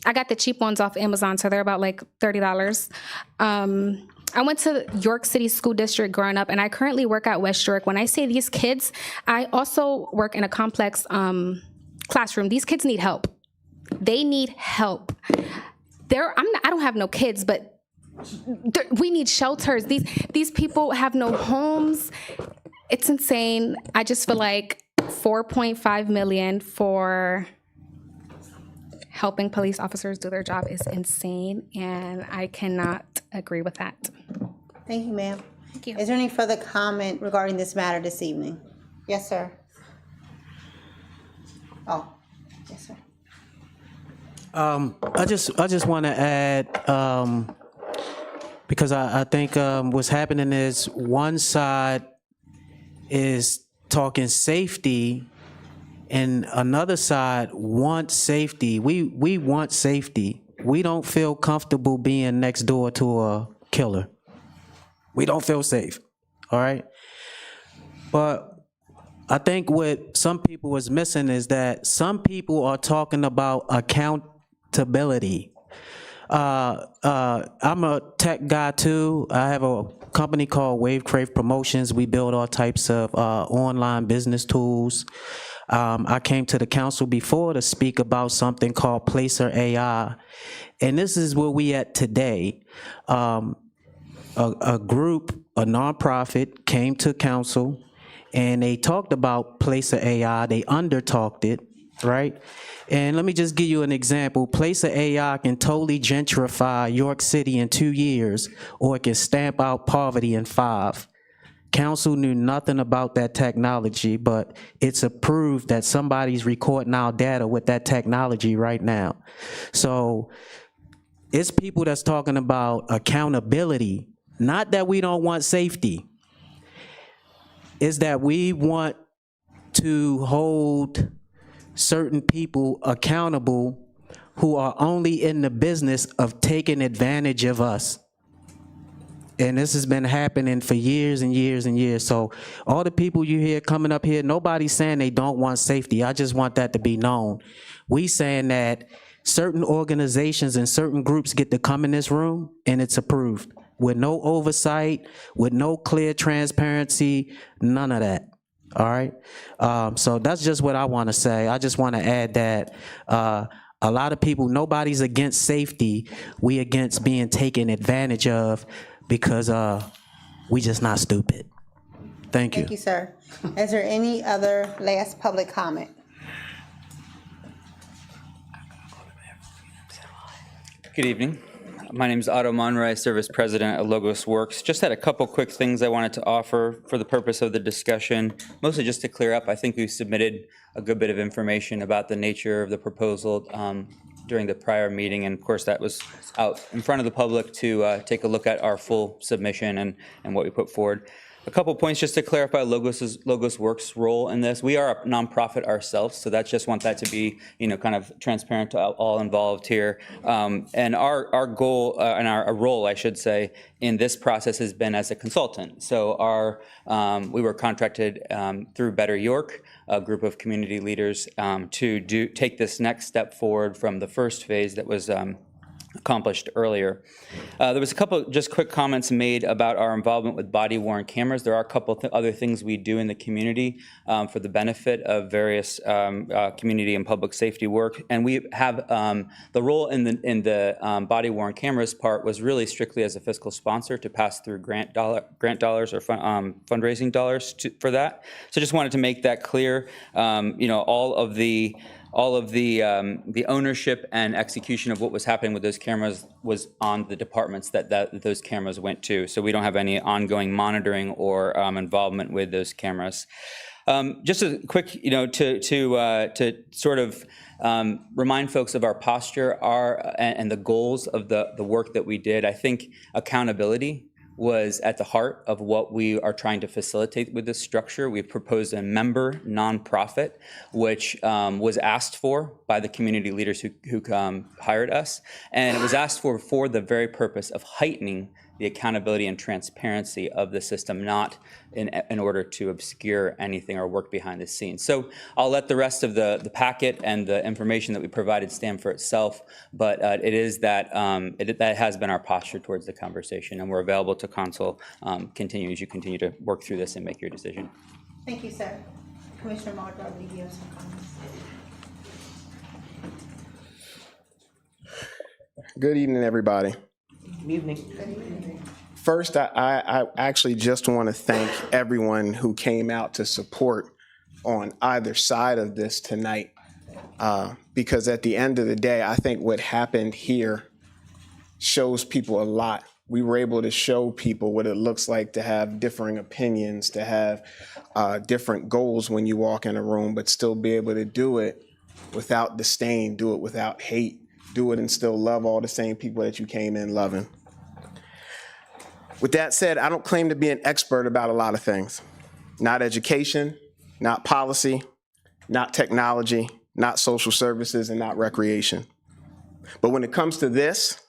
I got the cheap ones off Amazon, so they're about like $30. I went to York City School District growing up, and I currently work at West York. When I say these kids, I also work in a complex classroom. These kids need help. They need help. I don't have no kids, but we need shelters. These people have no homes. It's insane. I just feel like 4.5 million for helping police officers do their job is insane, and I cannot agree with that. Thank you, ma'am. Thank you. Is there any further comment regarding this matter this evening? Yes, sir. Oh, yes, sir. I just want to add, because I think what's happening is one side is talking safety and another side wants safety. We want safety. We don't feel comfortable being next door to a killer. We don't feel safe, all right? But I think what some people was missing is that some people are talking about accountability. I'm a tech guy too. I have a company called Wave Crave Promotions. We build all types of online business tools. I came to the council before to speak about something called Placer AI. And this is where we at today. A group, a nonprofit came to council and they talked about Placer AI. They under-talked it, right? And let me just give you an example. Placer AI can totally gentrify York City in 2 years, or it can stamp out poverty in 5. Council knew nothing about that technology, but it's approved that somebody's recording our data with that technology right now. So it's people that's talking about accountability, not that we don't want safety. It's that we want to hold certain people accountable who are only in the business of taking advantage of us. And this has been happening for years and years and years. So all the people you hear coming up here, nobody's saying they don't want safety. I just want that to be known. We saying that certain organizations and certain groups get to come in this room and it's approved with no oversight, with no clear transparency, none of that. All right. So that's just what I want to say. I just want to add that a lot of people, nobody's against safety. We against being taken advantage of because we just not stupid. Thank you. Thank you, sir. Is there any other last public comment? Good evening. My name is Otto Monroy. I serve as president of Logos Works. Just had a couple quick things I wanted to offer for the purpose of the discussion, mostly just to clear up. I think we submitted a good bit of information about the nature of the proposal during the prior meeting, and of course that was out in front of the public to take a look at our full submission and what we put forward. A couple points just to clarify Logos Works' role in this. We are a nonprofit ourselves, so that's just want that to be, kind of transparent to all involved here. And our goal and our role, I should say, in this process has been as a consultant. So we were contracted through Better York, a group of community leaders, to take this next step forward from the first phase that was accomplished earlier. There was a couple just quick comments made about our involvement with body-worn cameras. There are a couple other things we do in the community for the benefit of various community and public safety work. And we have the role in the body-worn cameras part was really strictly as a fiscal sponsor to pass through grant dollars or fundraising dollars for that. So just wanted to make that clear. All of the ownership and execution of what was happening with those cameras was on the departments that those cameras went to. So we don't have any ongoing monitoring or involvement with those cameras. Just a quick, to sort of remind folks of our posture and the goals of the work that we did. I think accountability was at the heart of what we are trying to facilitate with this structure. We proposed a member nonprofit, which was asked for by the community leaders who hired us. And it was asked for the very purpose of heightening the accountability and transparency of the system, not in order to obscure anything or work behind the scenes. So I'll let the rest of the packet and the information that we provided stand for itself, but it is that that has been our posture towards the conversation, and we're available to counsel continue as you continue to work through this and make your decision. Thank you, sir. Commissioner Maldor, do you have some comments? Good evening, everybody. Good evening. First, I actually just want to thank everyone who came out to support on either side of this tonight, because at the end of the day, I think what happened here shows people a lot. We were able to show people what it looks like to have differing opinions, to have different goals when you walk in a room, but still be able to do it without disdain, do it without hate, do it and still love all the same people that you came in loving. With that said, I don't claim to be an expert about a lot of things. Not education, not policy, not technology, not social services, and not recreation. But when it comes to this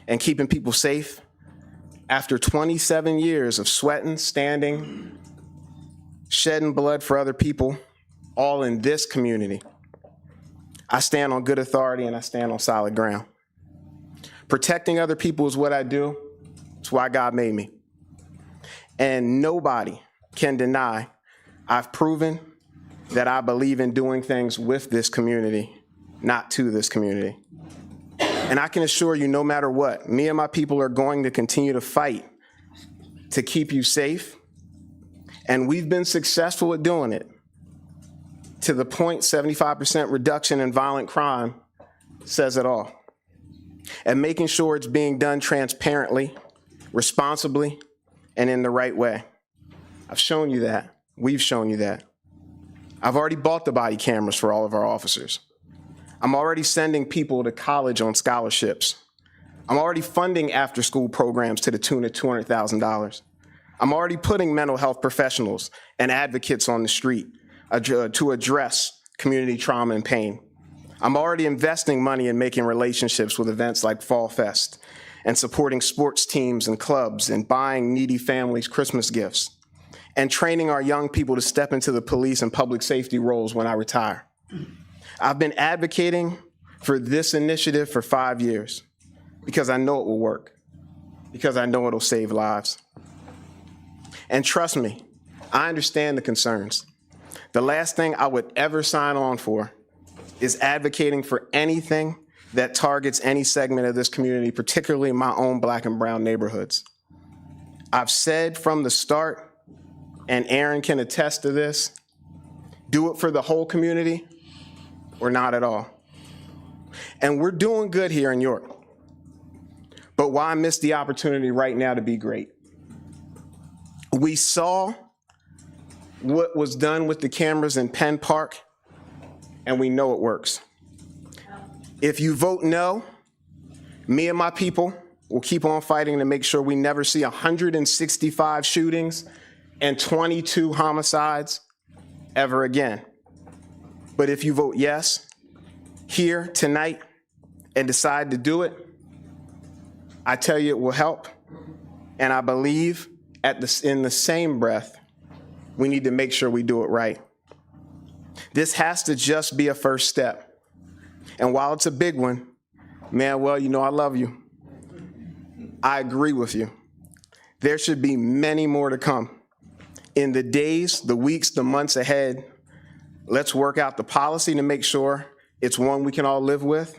and keeping people safe, after 27 years of sweating, standing, shedding blood for other people, all in this community, I stand on good authority and I stand on solid ground. Protecting other people is what I do. It's why God made me. And nobody can deny I've proven that I believe in doing things with this community, not to this community. And I can assure you, no matter what, me and my people are going to continue to fight to keep you safe. And we've been successful at doing it. To the point 75% reduction in violent crime says it all. And making sure it's being done transparently, responsibly, and in the right way. I've shown you that. We've shown you that. I've already bought the body cameras for all of our officers. I'm already sending people to college on scholarships. I'm already funding after-school programs to the tune of $200,000. I'm already putting mental health professionals and advocates on the street to address community trauma and pain. I'm already investing money in making relationships with events like Fall Fest and supporting sports teams and clubs and buying needy families Christmas gifts and training our young people to step into the police and public safety roles when I retire. I've been advocating for this initiative for 5 years because I know it will work, because I know it'll save lives. And trust me, I understand the concerns. The last thing I would ever sign on for is advocating for anything that targets any segment of this community, particularly my own Black and brown neighborhoods. I've said from the start, and Aaron can attest to this, do it for the whole community or not at all. And we're doing good here in York. But why miss the opportunity right now to be great? We saw what was done with the cameras in Penn Park, and we know it works. If you vote no, me and my people will keep on fighting to make sure we never see 165 shootings and 22 homicides ever again. But if you vote yes here tonight and decide to do it, I tell you it will help. And I believe in the same breath, we need to make sure we do it right. This has to just be a first step. And while it's a big one, Man, well, you know I love you. I agree with you. There should be many more to come. In the days, the weeks, the months ahead, let's work out the policy to make sure it's one we can all live with.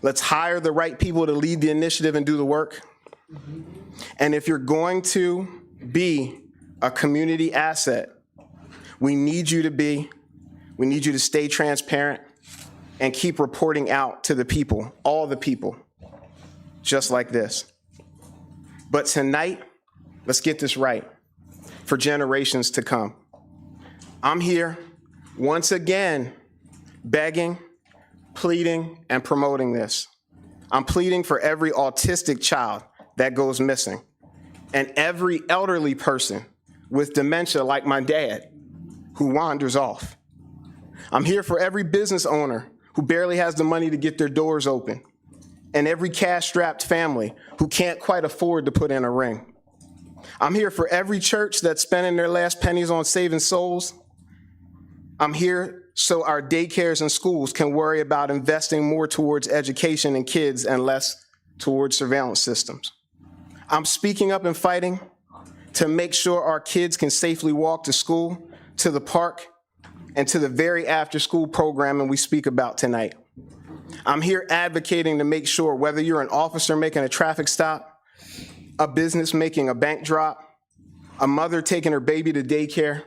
Let's hire the right people to lead the initiative and do the work. And if you're going to be a community asset, we need you to stay transparent and keep reporting out to the people, all the people, just like this. But tonight, let's get this right for generations to come. I'm here once again begging, pleading, and promoting this. I'm pleading for every autistic child that goes missing and every elderly person with dementia like my dad who wanders off. I'm here for every business owner who barely has the money to get their doors open and every cash-strapped family who can't quite afford to put in a ring. I'm here for every church that's spending their last pennies on saving souls. I'm here so our daycares and schools can worry about investing more towards education and kids and less towards surveillance systems. I'm speaking up and fighting to make sure our kids can safely walk to school, to the park, and to the very after-school programming we speak about tonight. I'm here advocating to make sure whether you're an officer making a traffic stop, a business making a bank drop, a mother taking her baby to daycare,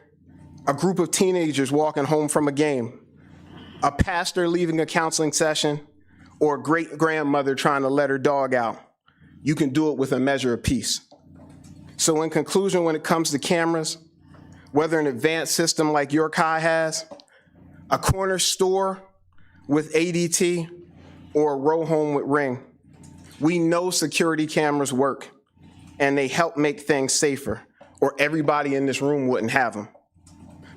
a group of teenagers walking home from a game, a pastor leaving a counseling session, or a great-grandmother trying to let her dog out, you can do it with a measure of peace. So in conclusion, when it comes to cameras, whether an advanced system like your Kai has, a corner store with ADT, or a row home with Ring, we know security cameras work and they help make things safer, or everybody in this room wouldn't have them.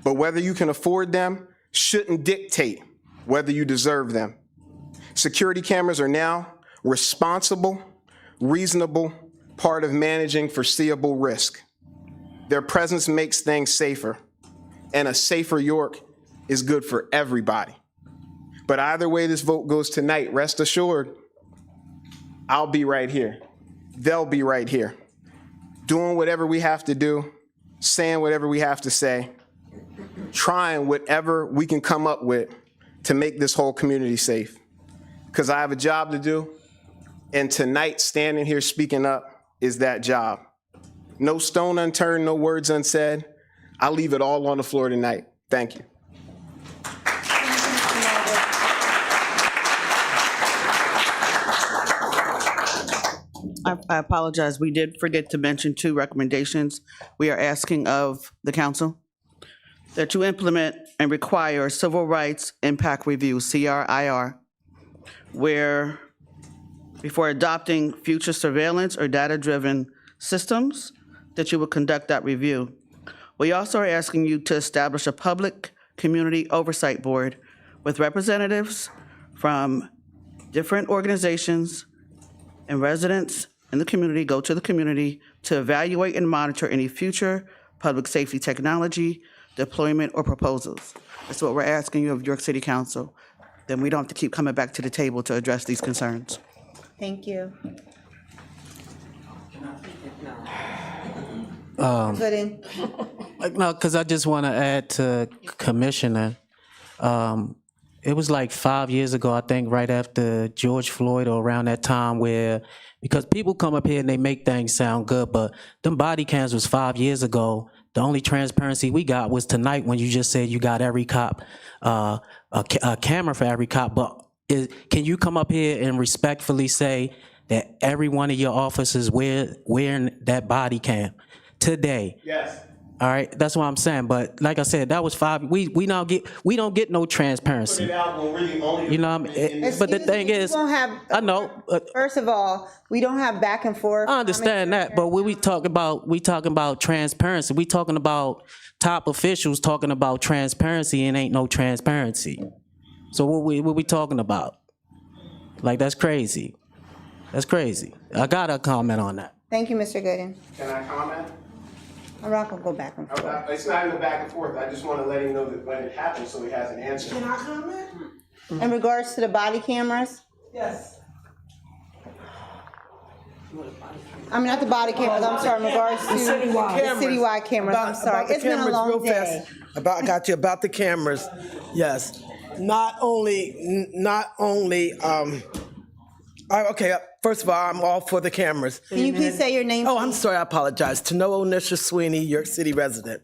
But whether you can afford them shouldn't dictate whether you deserve them. Security cameras are now responsible, reasonable part of managing foreseeable risk. Their presence makes things safer, and a safer York is good for everybody. But either way this vote goes tonight, rest assured, I'll be right here. They'll be right here, doing whatever we have to do, saying whatever we have to say, trying whatever we can come up with to make this whole community safe. Because I have a job to do, and tonight, standing here speaking up is that job. No stone unturned, no words unsaid. I'll leave it all on the floor tonight. Thank you. I apologize. We did forget to mention 2 recommendations. We are asking of the council that you implement and require civil rights impact review, CRIR, where before adopting future surveillance or data-driven systems, that you will conduct that review. We also are asking you to establish a public community oversight board with representatives from different organizations and residents in the community, go to the community to evaluate and monitor any future public safety technology, deployment, or proposals. That's what we're asking you of York City Council. Then we don't have to keep coming back to the table to address these concerns. Thank you. No, because I just want to add to Commissioner. It was like 5 years ago, I think, right after George Floyd or around that time where, because people come up here and they make things sound good, but them body cams was 5 years ago. The only transparency we got was tonight when you just said you got every cop, a camera for every cop. But can you come up here and respectfully say that every one of your officers wearing that body cam today? Yes. All right, that's what I'm saying. But like I said, that was 5. We don't get no transparency. Put it out when we're the only. You know what I mean? But the thing is, I know. First of all, we don't have back and forth. I understand that, but when we talking about transparency. We talking about top officials talking about transparency and ain't no transparency. So what we talking about? Like, that's crazy. That's crazy. I got a comment on that. Thank you, Mr. Gooden. Can I comment? I'm not gonna go back and forth. It's not even back and forth. I just want to let him know that when it happens so he has an answer. Can I comment? In regards to the body cameras, Yes. I mean, not the body cameras, I'm sorry, in regards to the citywide cameras, I'm sorry. About the It's been a cameras, long real day. fast. Got you, about the cameras, yes. Not only, okay, first of all, I'm all for the cameras. Can you please say your name? Oh, I'm sorry, I apologize. Tanoa Nisha Sweeney, York City resident.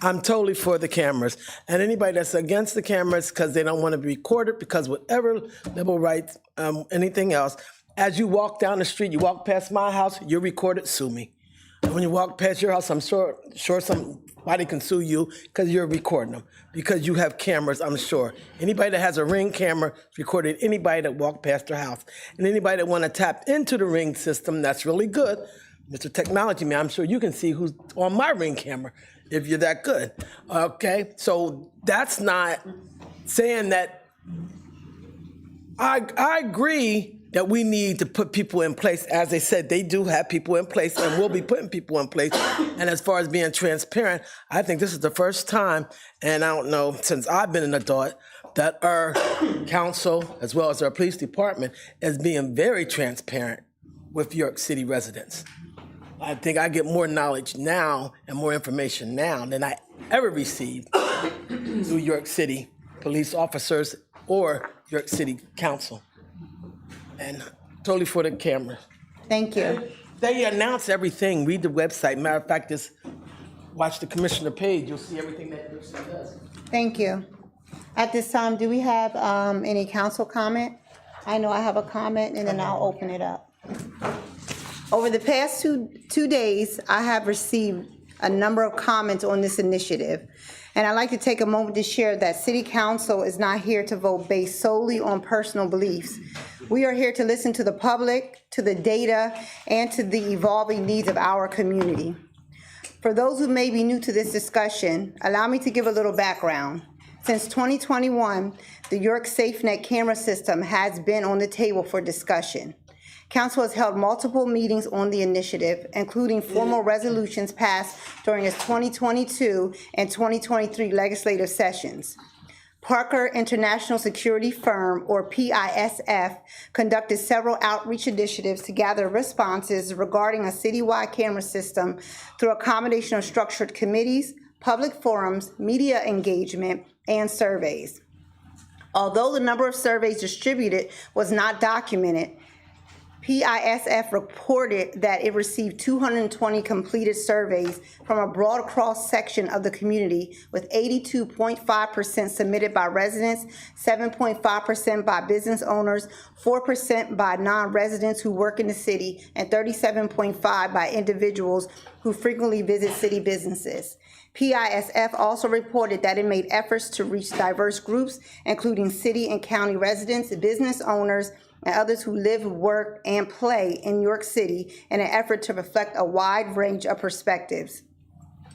I'm totally for the cameras. And anybody that's against the cameras because they don't want to be recorded, because whatever liberal rights, anything else, as you walk down the street, you walk past my house, you're recorded, sue me. And when you walk past your house, I'm sure somebody can sue you because you're recording them, because you have cameras, I'm sure. Anybody that has a Ring camera recorded anybody that walked past their house. And anybody that want to tap into the Ring system, that's really good. Mr. Technology Man, I'm sure you can see who's on my Ring camera if you're that good. Okay, so that's not saying that. I agree that we need to put people in place. As they said, they do have people in place and we'll be putting people in place. And as far as being transparent, I think this is the first time, and I don't know, since I've been an adult, that our council, as well as our police department, is being very transparent with York City residents. I think I get more knowledge now and more information now than I ever received through York City police officers or York City Council. And totally for the camera. Thank you. They announce everything. Read the website. Matter of fact, just watch the commissioner page. You'll see everything that York City does. Thank you. At this time, do we have any council comment? I know I have a comment, and then I'll open it up. Over the past two days, I have received a number of comments on this initiative. And I'd like to take a moment to share that City Council is not here to vote based solely on personal beliefs. We are here to listen to the public, to the data, and to the evolving needs of our community. For those who may be new to this discussion, allow me to give a little background. Since 2021, the York SafeNet camera system has been on the table for discussion. Council has held multiple meetings on the initiative, including formal resolutions passed during its 2022 and 2023 legislative sessions. Parker International Security Firm, or PISF, conducted several outreach initiatives to gather responses regarding a citywide camera system through a combination of structured committees, public forums, media engagement, and surveys. Although the number of surveys distributed was not documented, PISF reported that it received 220 completed surveys from a broad cross-section of the community, with 82.5% submitted by residents, 7.5% by business owners, 4% by non-residents who work in the city, and 37.5% by individuals who frequently visit city businesses. PISF also reported that it made efforts to reach diverse groups, including city and county residents, business owners, and others who live, work, and play in New York City in an effort to reflect a wide range of perspectives.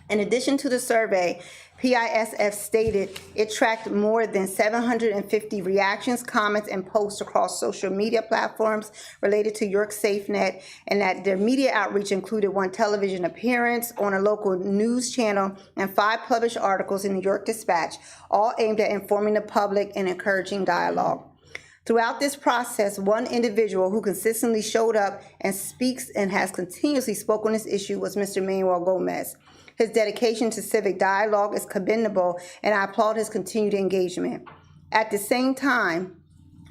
In addition to the survey, PISF stated it tracked more than 750 reactions, comments, and posts across social media platforms related to York SafeNet, and that their media outreach included 1 television appearance on a local news channel and 5 published articles in the New York Dispatch, all aimed at informing the public and encouraging dialogue. Throughout this process, one individual who consistently showed up and speaks and has continuously spoken on this issue was Mr. Manuel Gomez. His dedication to civic dialogue is commendable, and I applaud his continued engagement. At the same time,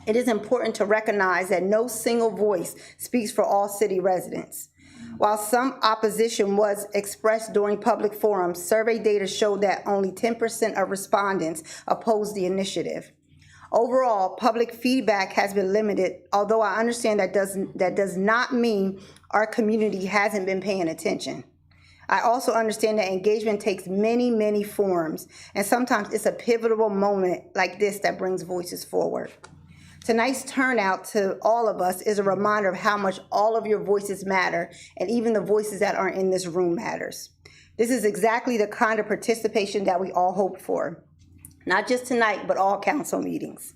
it is important to recognize that no single voice speaks for all city residents. While some opposition was expressed during public forums, survey data showed that only 10% of respondents opposed the initiative. Overall, public feedback has been limited, although I understand that does not mean our community hasn't been paying attention. I also understand that engagement takes many, many forms, and sometimes it's a pivotal moment like this that brings voices forward. Tonight's turnout to all of us is a reminder of how much all of your voices matter, and even the voices that aren't in this room matters. This is exactly the kind of participation that we all hoped for. Not just tonight, but all council meetings.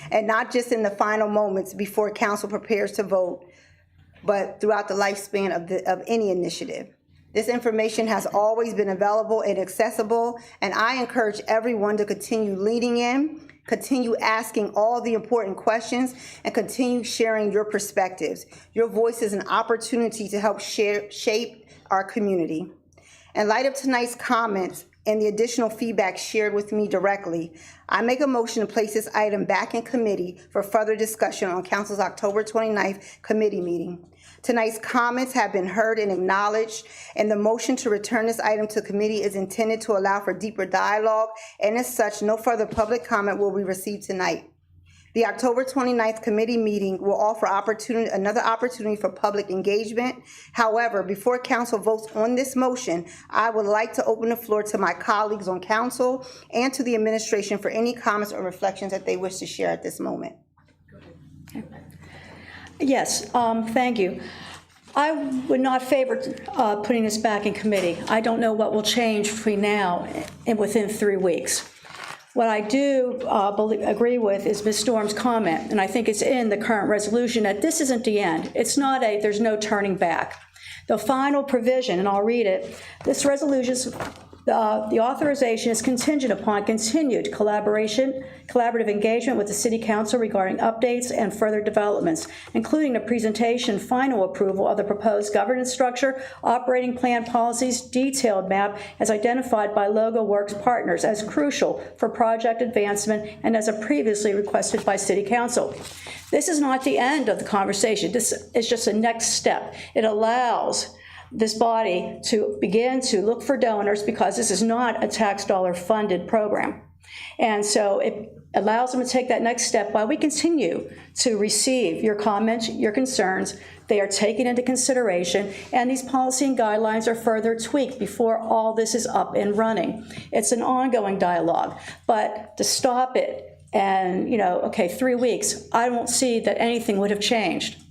And not just in the final moments before council prepares to vote, but throughout the lifespan of any initiative. This information has always been available and accessible, and I encourage everyone to continue leading in, continue asking all the important questions, and continue sharing your perspectives. Your voice is an opportunity to help shape our community. In light of tonight's comments and the additional feedback shared with me directly, I make a motion to place this item back in committee for further discussion on Council's October 29th committee meeting. Tonight's comments have been heard and acknowledged, and the motion to return this item to committee is intended to allow for deeper dialogue, and as such, no further public comment will be received tonight. The October 29th committee meeting will offer another opportunity for public engagement. However, before council votes on this motion, I would like to open the floor to my colleagues on council and to the administration for any comments or reflections that they wish to share at this moment. Yes, thank you. I would not favor putting this back in committee. I don't know what will change between now and within 3 weeks. What I do agree with is Ms. Storm's comment, and I think it's in the current resolution, that this isn't the end. It's not there's no turning back. The final provision, and I'll read it, this resolution, the authorization is contingent upon continued collaborative engagement with the City Council regarding updates and further developments, including the presentation, final approval of the proposed governance structure, operating plan policies, detailed map as identified by Logo Works partners as crucial for project advancement and as previously requested by City Council. This is not the end of the conversation. This is just a next step. It allows this body to begin to look for donors, because this is not a tax dollar funded program. And so it allows them to take that next step while we continue to receive your comments, your concerns. They are taken into consideration, and these policy and guidelines are further tweaked before all this is up and running. It's an ongoing dialogue, but to stop it and, 3 weeks, I don't see that anything would have changed.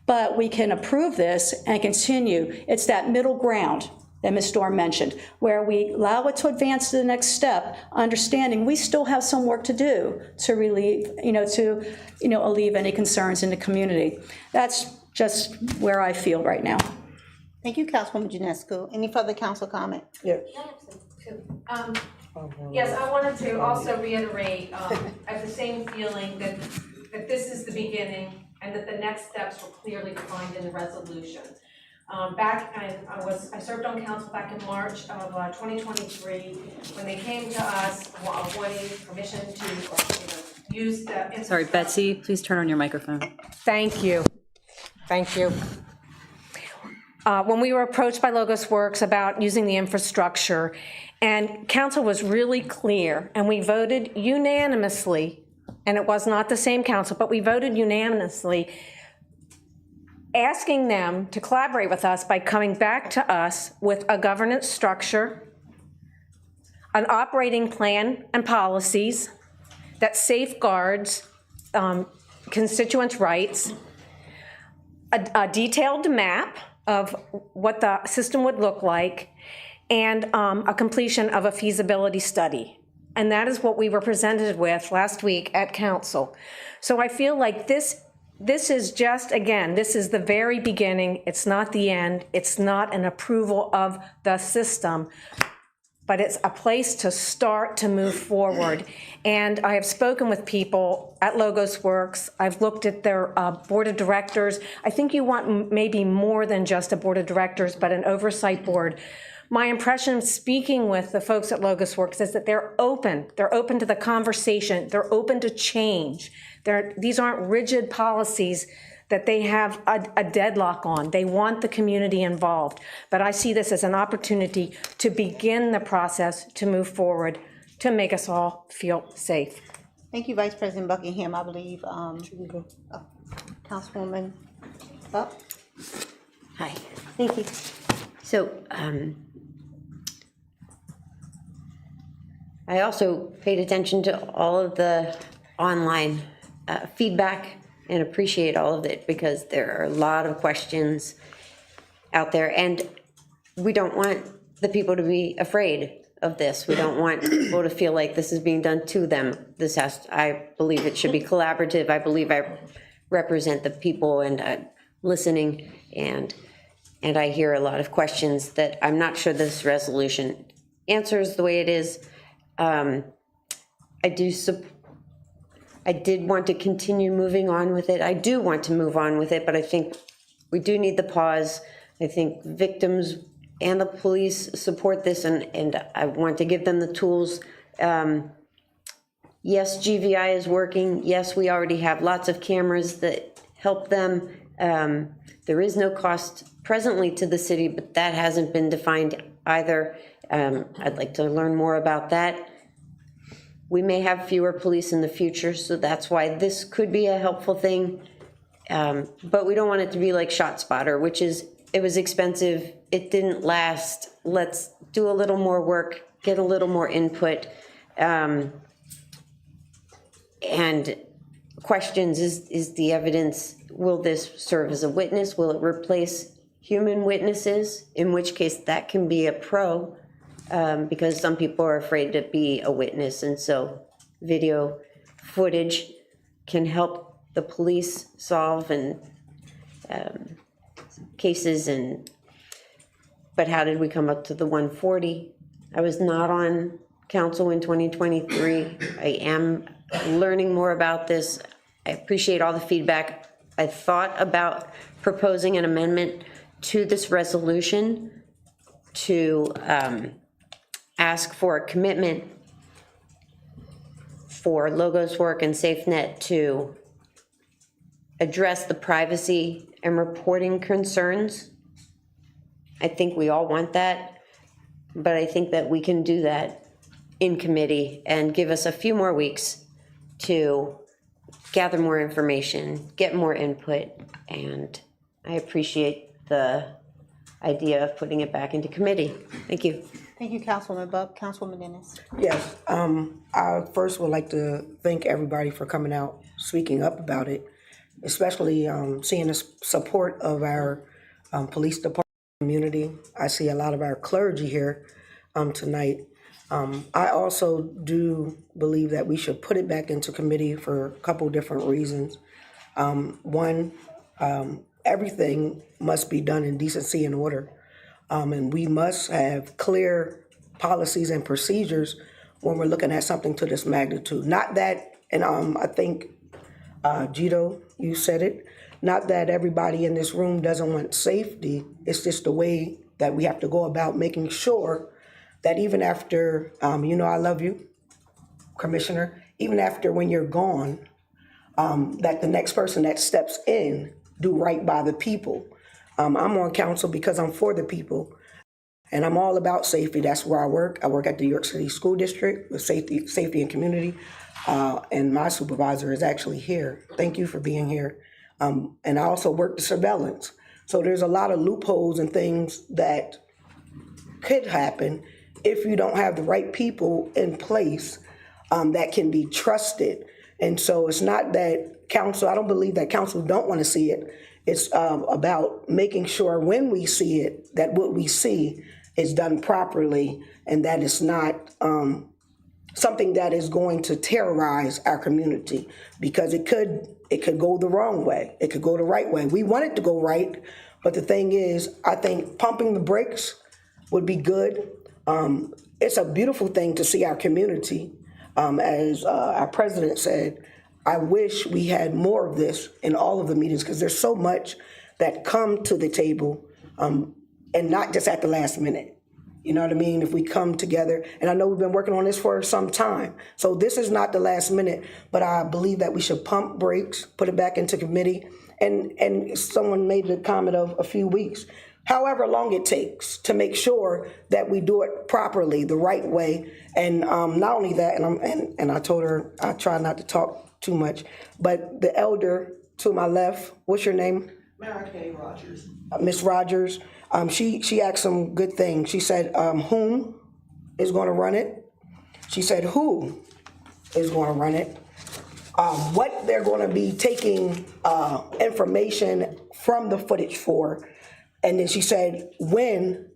But we can approve this and continue. It's that middle ground that Ms. Storm mentioned, where we allow it to advance to the next step, understanding we still have some work to do to relieve, alleviate any concerns in the community. That's just where I feel right now. Thank you, Councilwoman Janescu. Any further council comment? Yes. Yes, I wanted to also reiterate, I have the same feeling that this is the beginning, and that the next steps were clearly defined in the resolution. I served on council back in March of 2023 when they came to us wanting permission to use the. Sorry, Betsy, please turn on your microphone. Thank you. Thank you. When we were approached by Logos Works about using the infrastructure, and council was really clear, and we voted unanimously. And it was not the same council, but we voted unanimously, asking them to collaborate with us by coming back to us with a governance structure, an operating plan and policies that safeguards constituents' rights, a detailed map of what the system would look like, and a completion of a feasibility study. And that is what we were presented with last week at council. So I feel like this is just, again, this is the very beginning. It's not the end. It's not an approval of the system, but it's a place to start to move forward. And I have spoken with people at Logos Works. I've looked at their board of directors. I think you want maybe more than just a board of directors, but an oversight board. My impression of speaking with the folks at Logos Works is that they're open. They're open to the conversation. They're open to change. These aren't rigid policies that they have a deadlock on. They want the community involved. But I see this as an opportunity to begin the process to move forward, to make us all feel safe. Thank you, Vice President Buckingham. I believe Councilwoman Up. Hi, thank you. So I also paid attention to all of the online feedback and appreciate all of it, because there are a lot of questions out there, and we don't want the people to be afraid of this. We don't want people to feel like this is being done to them. I believe it should be collaborative. I believe I represent the people and listening, and And I hear a lot of questions that I'm not sure this resolution answers the way it is. I did want to continue moving on with it. I do want to move on with it, but I think we do need the pause. I think victims and the police support this, and I want to give them the tools. Yes, GVI is working. Yes, we already have lots of cameras that help them. There is no cost presently to the city, but that hasn't been defined either. I'd like to learn more about that. We may have fewer police in the future, so that's why this could be a helpful thing. But we don't want it to be like ShotSpotter, which is, it was expensive, it didn't last. Let's do a little more work, get a little more input. And questions, is the evidence, will this serve as a witness? Will it replace human witnesses? In which case that can be a pro, because some people are afraid to be a witness. And so video footage can help the police solve and cases. But how did we come up to the 140? I was not on council in 2023. I am learning more about this. I appreciate all the feedback. I thought about proposing an amendment to this resolution to ask for a commitment for Logos Work and SafeNet to address the privacy and reporting concerns. I think we all want that, but I think that we can do that in committee and give us a few more weeks to gather more information, get more input, and I appreciate the idea of putting it back into committee. Thank you. Thank you, Councilwoman Bub. Councilwoman Dennis. Yes, I first would like to thank everybody for coming out, speaking up about it, especially seeing the support of our police department community. I see a lot of our clergy here tonight. I also do believe that we should put it back into committee for a couple different reasons. One, everything must be done in decency and order. And we must have clear policies and procedures when we're looking at something to this magnitude. Not that, and I think, Gito, you said it, not that everybody in this room doesn't want safety. It's just the way that we have to go about making sure that even after, I love you, Commissioner, even after when you're gone, that the next person that steps in do right by the people. I'm on council because I'm for the people, and I'm all about safety. That's where I work. I work at the York City School District with safety and community, and my supervisor is actually here. Thank you for being here. And I also work the surveillance. So there's a lot of loopholes and things that could happen if you don't have the right people in place that can be trusted. And so it's not that council, I don't believe that council don't want to see it. It's about making sure when we see it, that what we see is done properly and that it's not something that is going to terrorize our community, because it could go the wrong way. It could go the right way. We want it to go right, but the thing is, I think pumping the brakes would be good. It's a beautiful thing to see our community. As our president said, I wish we had more of this in all of the meetings, because there's so much that come to the table, and not just at the last minute. You know what I mean? If we come together, and I know we've been working on this for some time, so this is not the last minute, but I believe that we should pump brakes, put it back into committee, and someone made the comment of a few weeks. However long it takes to make sure that we do it properly, the right way. And not only that, and I told her I try not to talk too much, but the elder to my left, what's your name? Mary Kay Rogers. Miss Rogers, she asked some good things. She said, whom is going to run it? She said, who is going to run it? What they're going to be taking information from the footage for. And then she said, when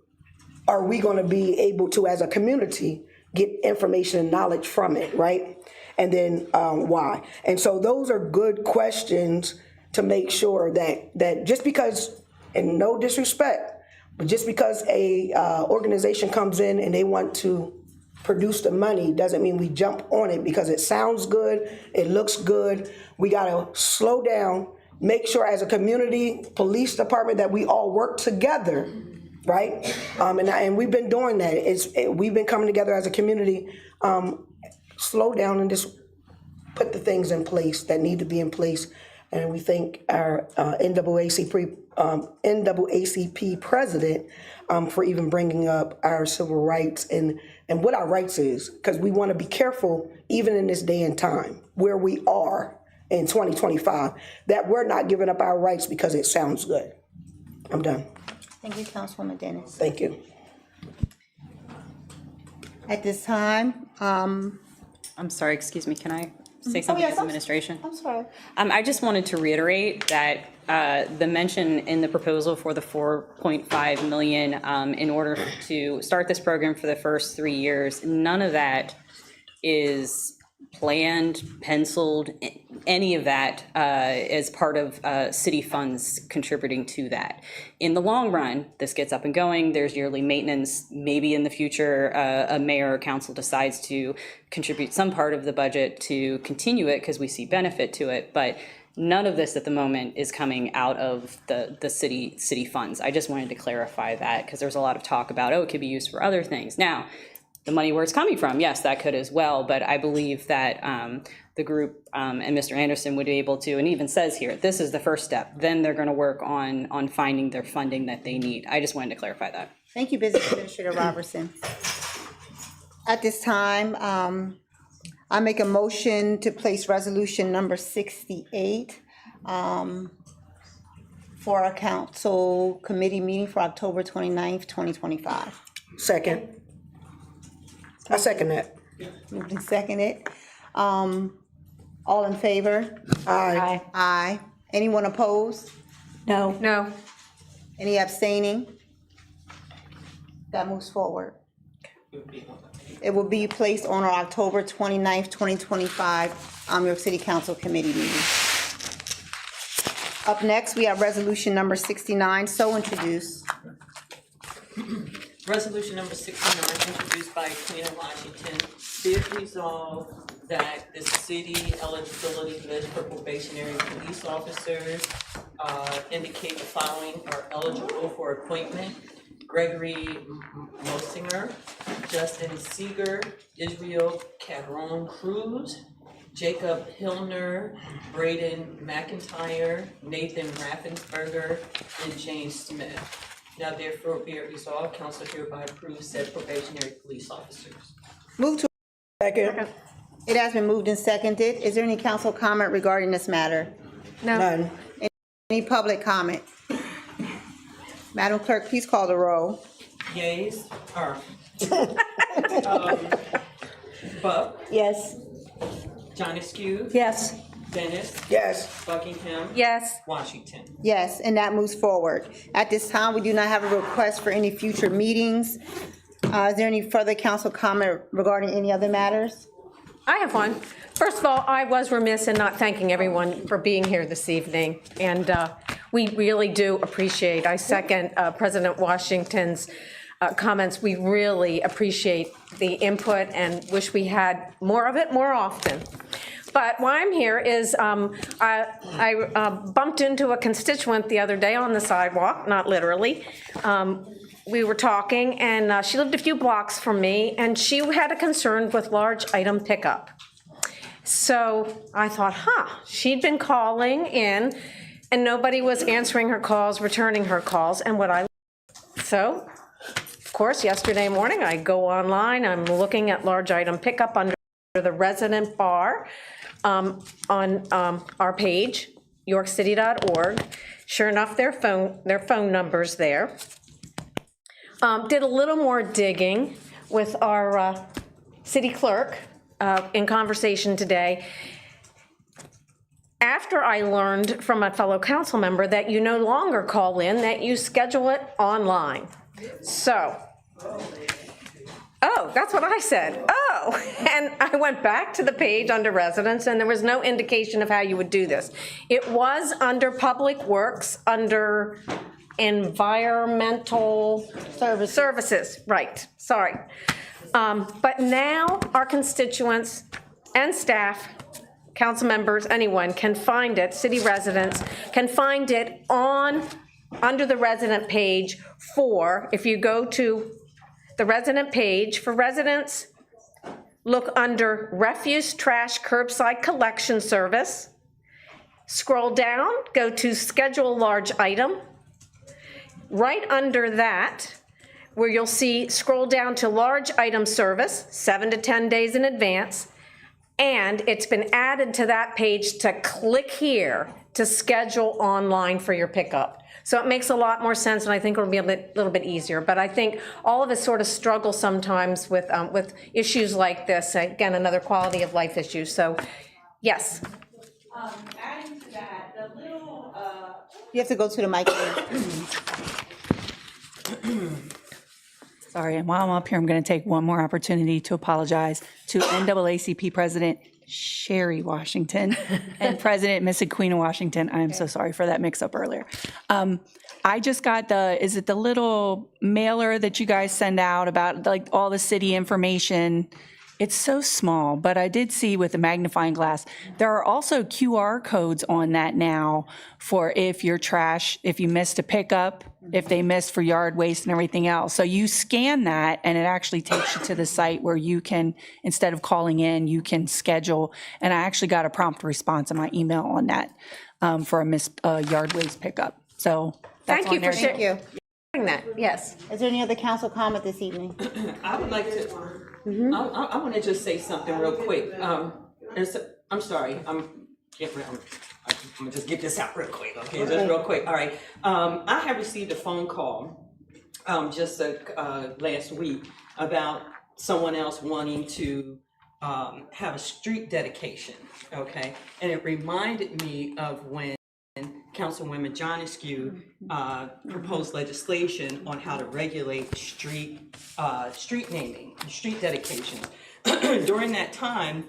are we going to be able to, as a community, get information and knowledge from it, right? And then why? And so those are good questions to make sure that just because, and no disrespect, But just because a organization comes in and they want to produce the money doesn't mean we jump on it because it sounds good, it looks good. We gotta slow down, make sure as a community police department that we all work together, right? And we've been doing that. We've been coming together as a community. Slow down and just put the things in place that need to be in place. And we thank our NAACP president for even bringing up our civil rights and what our rights is, because we want to be careful, even in this day and time, where we are in 2025, that we're not giving up our rights because it sounds good. I'm done. Thank you, Councilwoman Dennis. Thank you. At this time, I'm sorry, excuse me, can I say something yes, as administration? I'm sorry. I just wanted to reiterate that the mention in the proposal for the 4.5 million in order to start this program for the first 3 years, none of that is planned, penciled, any of that as part of city funds contributing to that. In the long run, this gets up and going, there's yearly maintenance, maybe in the future a mayor or council decides to contribute some part of the budget to continue it because we see benefit to it, but none of this at the moment is coming out of the city funds. I just wanted to clarify that because there's a lot of talk about, oh, it could be used for other things. Now, the money where it's coming from, yes, that could as well, but I believe that the group and Mr. Anderson would be able to, and even says here, this is the first step, then they're gonna work on finding their funding that they need. I just wanted to clarify that. Thank you, Business Administrator Robertson. At this time, I make a motion to place resolution number 68 for a council committee meeting for October 29th, 2025. Second. I second that. Moved and seconded. All in favor? Aye. Aye. Anyone opposed? No. No. Any abstaining? That moves forward. It will be placed on our October 29th, 2025 York City Council Committee meeting. Up next, we have resolution number 69, so introduced. Resolution number 69, introduced by Queen of Washington, be it resolved that the city eligibility list for probationary police officers indicate the following are eligible for appointment: Gregory Mosinger, Justin Seeger, Israel Cadron Cruz, Jacob Hillner, Braden McIntyre, Nathan Raffensperger, and James Smith. Now therefore be it resolved, council hereby approves said probationary police officers. Move to. Second. It has been moved and seconded. Is there any council comment regarding this matter? No. None. Any public comment? Madam Clerk, please call the roll. Yeas, Buck, Yes. John Askew, Yes. Dennis, Yes. Buckingham, Yes. Washington. Yes, and that moves forward. At this time, we do not have a request for any future meetings. Is there any further council comment regarding any other matters? I have one. First of all, I was remiss in not thanking everyone for being here this evening, and we really do appreciate, I second President Washington's comments. We really appreciate the input and wish we had more of it more often. But why I'm here is I bumped into a constituent the other day on the sidewalk, not literally. We were talking, and she lived a few blocks from me, and she had a concern with large item pickup. So I thought, she'd been calling in, and nobody was answering her calls, returning her calls, and so, of course, yesterday morning, I go online, I'm looking at large item pickup under the resident bar on our page, yorkcity.org. Sure enough, their phone number's there. Did a little more digging with our city clerk in conversation today. After I learned from a fellow council member that you no longer call in, that you schedule it online. So, that's what I said. And I went back to the page under residents, and there was no indication of how you would do this. It was under Public Works, under environmental services, right, sorry. But now our constituents and staff, council members, anyone can find it, city residents can find it under the resident page if you go to the resident page for residents, look under refuse trash curbside collection service. Scroll down, go to schedule large item. Right under that, where you'll see, scroll down to large item service, 7 to 10 days in advance. And it's been added to that page to click here to schedule online for your pickup. So it makes a lot more sense, and I think it'll be a little bit easier. But I think all of us sort of struggle sometimes with issues like this. Again, another quality of life issue. So, yes. Adding to that, the little. You have to go to the microphone. Sorry, and while I'm up here, I'm going to take one more opportunity to apologize to NAACP President Sherry Washington and President Miss Aquina Washington. I am so sorry for that mix-up earlier. I just got is it the little mailer that you guys send out about like all the city information? It's so small, but I did see with the magnifying glass, there are also QR codes on that now for if your trash, if you missed a pickup, if they missed for yard waste and everything else. So you scan that and it actually takes you to the site where you can, instead of calling in, you can schedule. And I actually got a prompt response in my email on that for a missed yard waste pickup. So that's Thank you for Thank you. sharing that. Yes. Is there any other council comment this evening? I would like to, I want to just say something real quick. I'm sorry, I'm gonna just get this out real quick, okay, just real quick, all right. I have received a phone call just last week about someone else wanting to have a street dedication, okay? And it reminded me of when Councilwoman John Askew proposed legislation on how to regulate street naming, street dedications. During that time,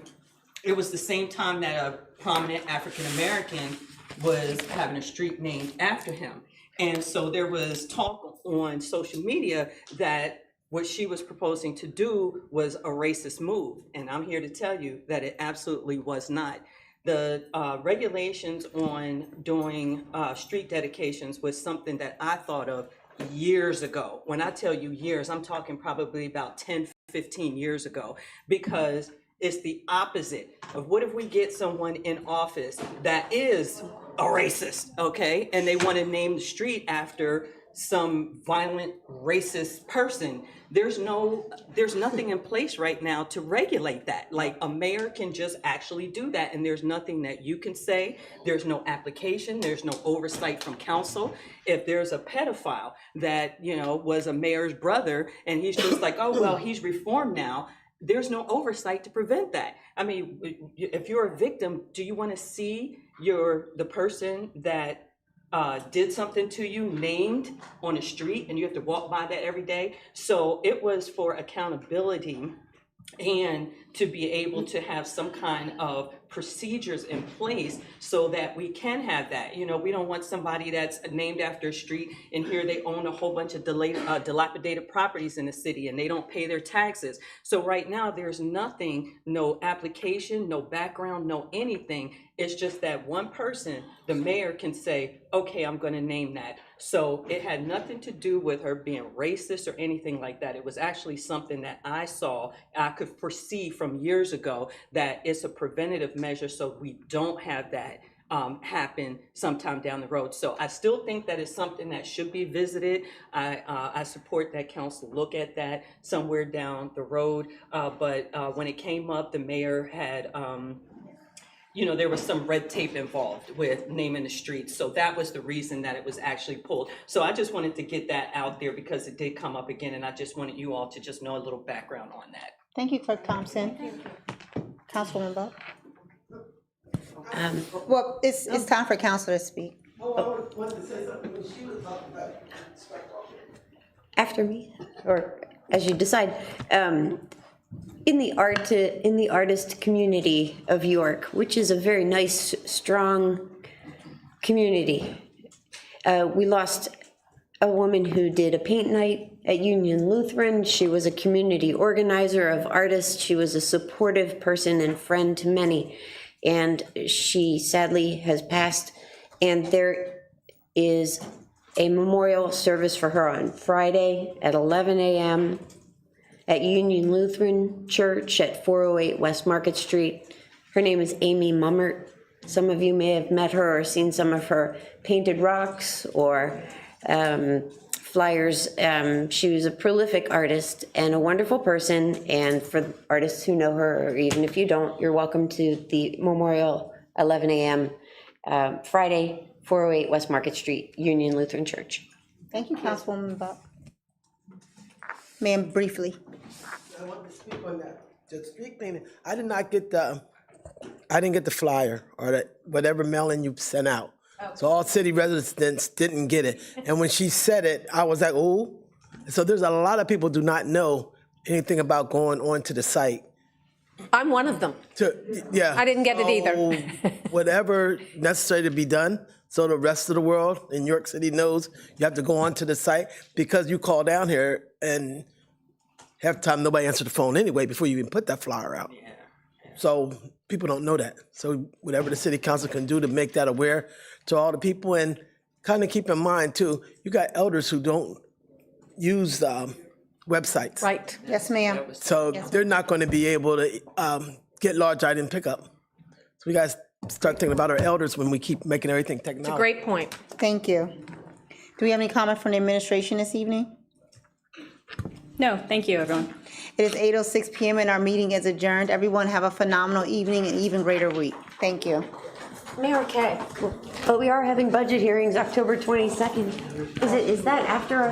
it was the same time that a prominent African-American was having a street named after him. And so there was talk on social media that what she was proposing to do was a racist move. And I'm here to tell you that it absolutely was not. The regulations on doing street dedications was something that I thought of years ago. When I tell you years, I'm talking probably about 10, 15 years ago, because it's the opposite of what if we get someone in office that is a racist, okay? And they want to name the street after some violent racist person. There's nothing in place right now to regulate that. Like a mayor can just actually do that, and there's nothing that you can say. There's no application, there's no oversight from council. If there's a pedophile that, was a mayor's brother and he's just like, oh, well, he's reformed now, there's no oversight to prevent that. I mean, if you're a victim, do you want to see the person that did something to you named on a street and you have to walk by that every day? So it was for accountability and to be able to have some kind of procedures in place so that we can have that. We don't want somebody that's named after a street and here they own a whole bunch of dilapidated properties in the city and they don't pay their taxes. So right now there's nothing, no application, no background, no anything. It's just that one person, the mayor, can say, okay, I'm going to name that. So it had nothing to do with her being racist or anything like that. It was actually something that I saw, I could foresee from years ago, that it's a preventative measure so we don't have that happen sometime down the road. So I still think that it's something that should be visited. I support that council look at that somewhere down the road. But when it came up, the mayor had there was some red tape involved with naming the streets. So that was the reason that it was actually pulled. So I just wanted to get that out there because it did come up again, and I just wanted you all to just know a little background on that. Thank you, Clerk Thompson. Councilwoman Buck? Well, it's time for council to speak. I wanted to say something when she was talking about After me, or as you decide. In the artist community of York, which is a very nice, strong community, we lost a woman who did a paint night at Union Lutheran. She was a community organizer of artists. She was a supportive person and friend to many. And she sadly has passed. And there is a memorial service for her on Friday at 11 a.m. at Union Lutheran Church at 408 West Market Street. Her name is Amy Mummert. Some of you may have met her or seen some of her painted rocks or flyers. She was a prolific artist and a wonderful person. And for artists who know her, or even if you don't, you're welcome to the memorial, 11 a.m. Friday, 408 West Market Street, Union Lutheran Church. Thank you, Councilwoman Buck. Ma'am, briefly. I want to speak on that. The street cleaning, I didn't get the flyer or that whatever mailing you sent out. So all city residents didn't get it. And when she said it, I was like, oh. So there's a lot of people do not know anything about going onto the site. I'm one of them. Yeah. I didn't get it either. So whatever necessary to be done, so the rest of the world in New York City knows you have to go onto the site, because you call down here and half the time nobody answered the phone anyway before you even put that flyer out. So people don't know that. So whatever the city council can do to make that aware to all the people, and kind of keep in mind too, you got elders who don't use websites. Right. Yes, ma'am. So they're not going to be able to get large item pickup. So we got to start thinking about our elders when we keep making everything technology. It's a great point. Thank you. Do we have any comment from the administration this evening? No, thank you, everyone. It is 8:06 p.m. and our meeting is adjourned. Everyone have a phenomenal evening and even greater week. Thank you. Mayor Kay, but we are having budget hearings October 22nd. Is that after our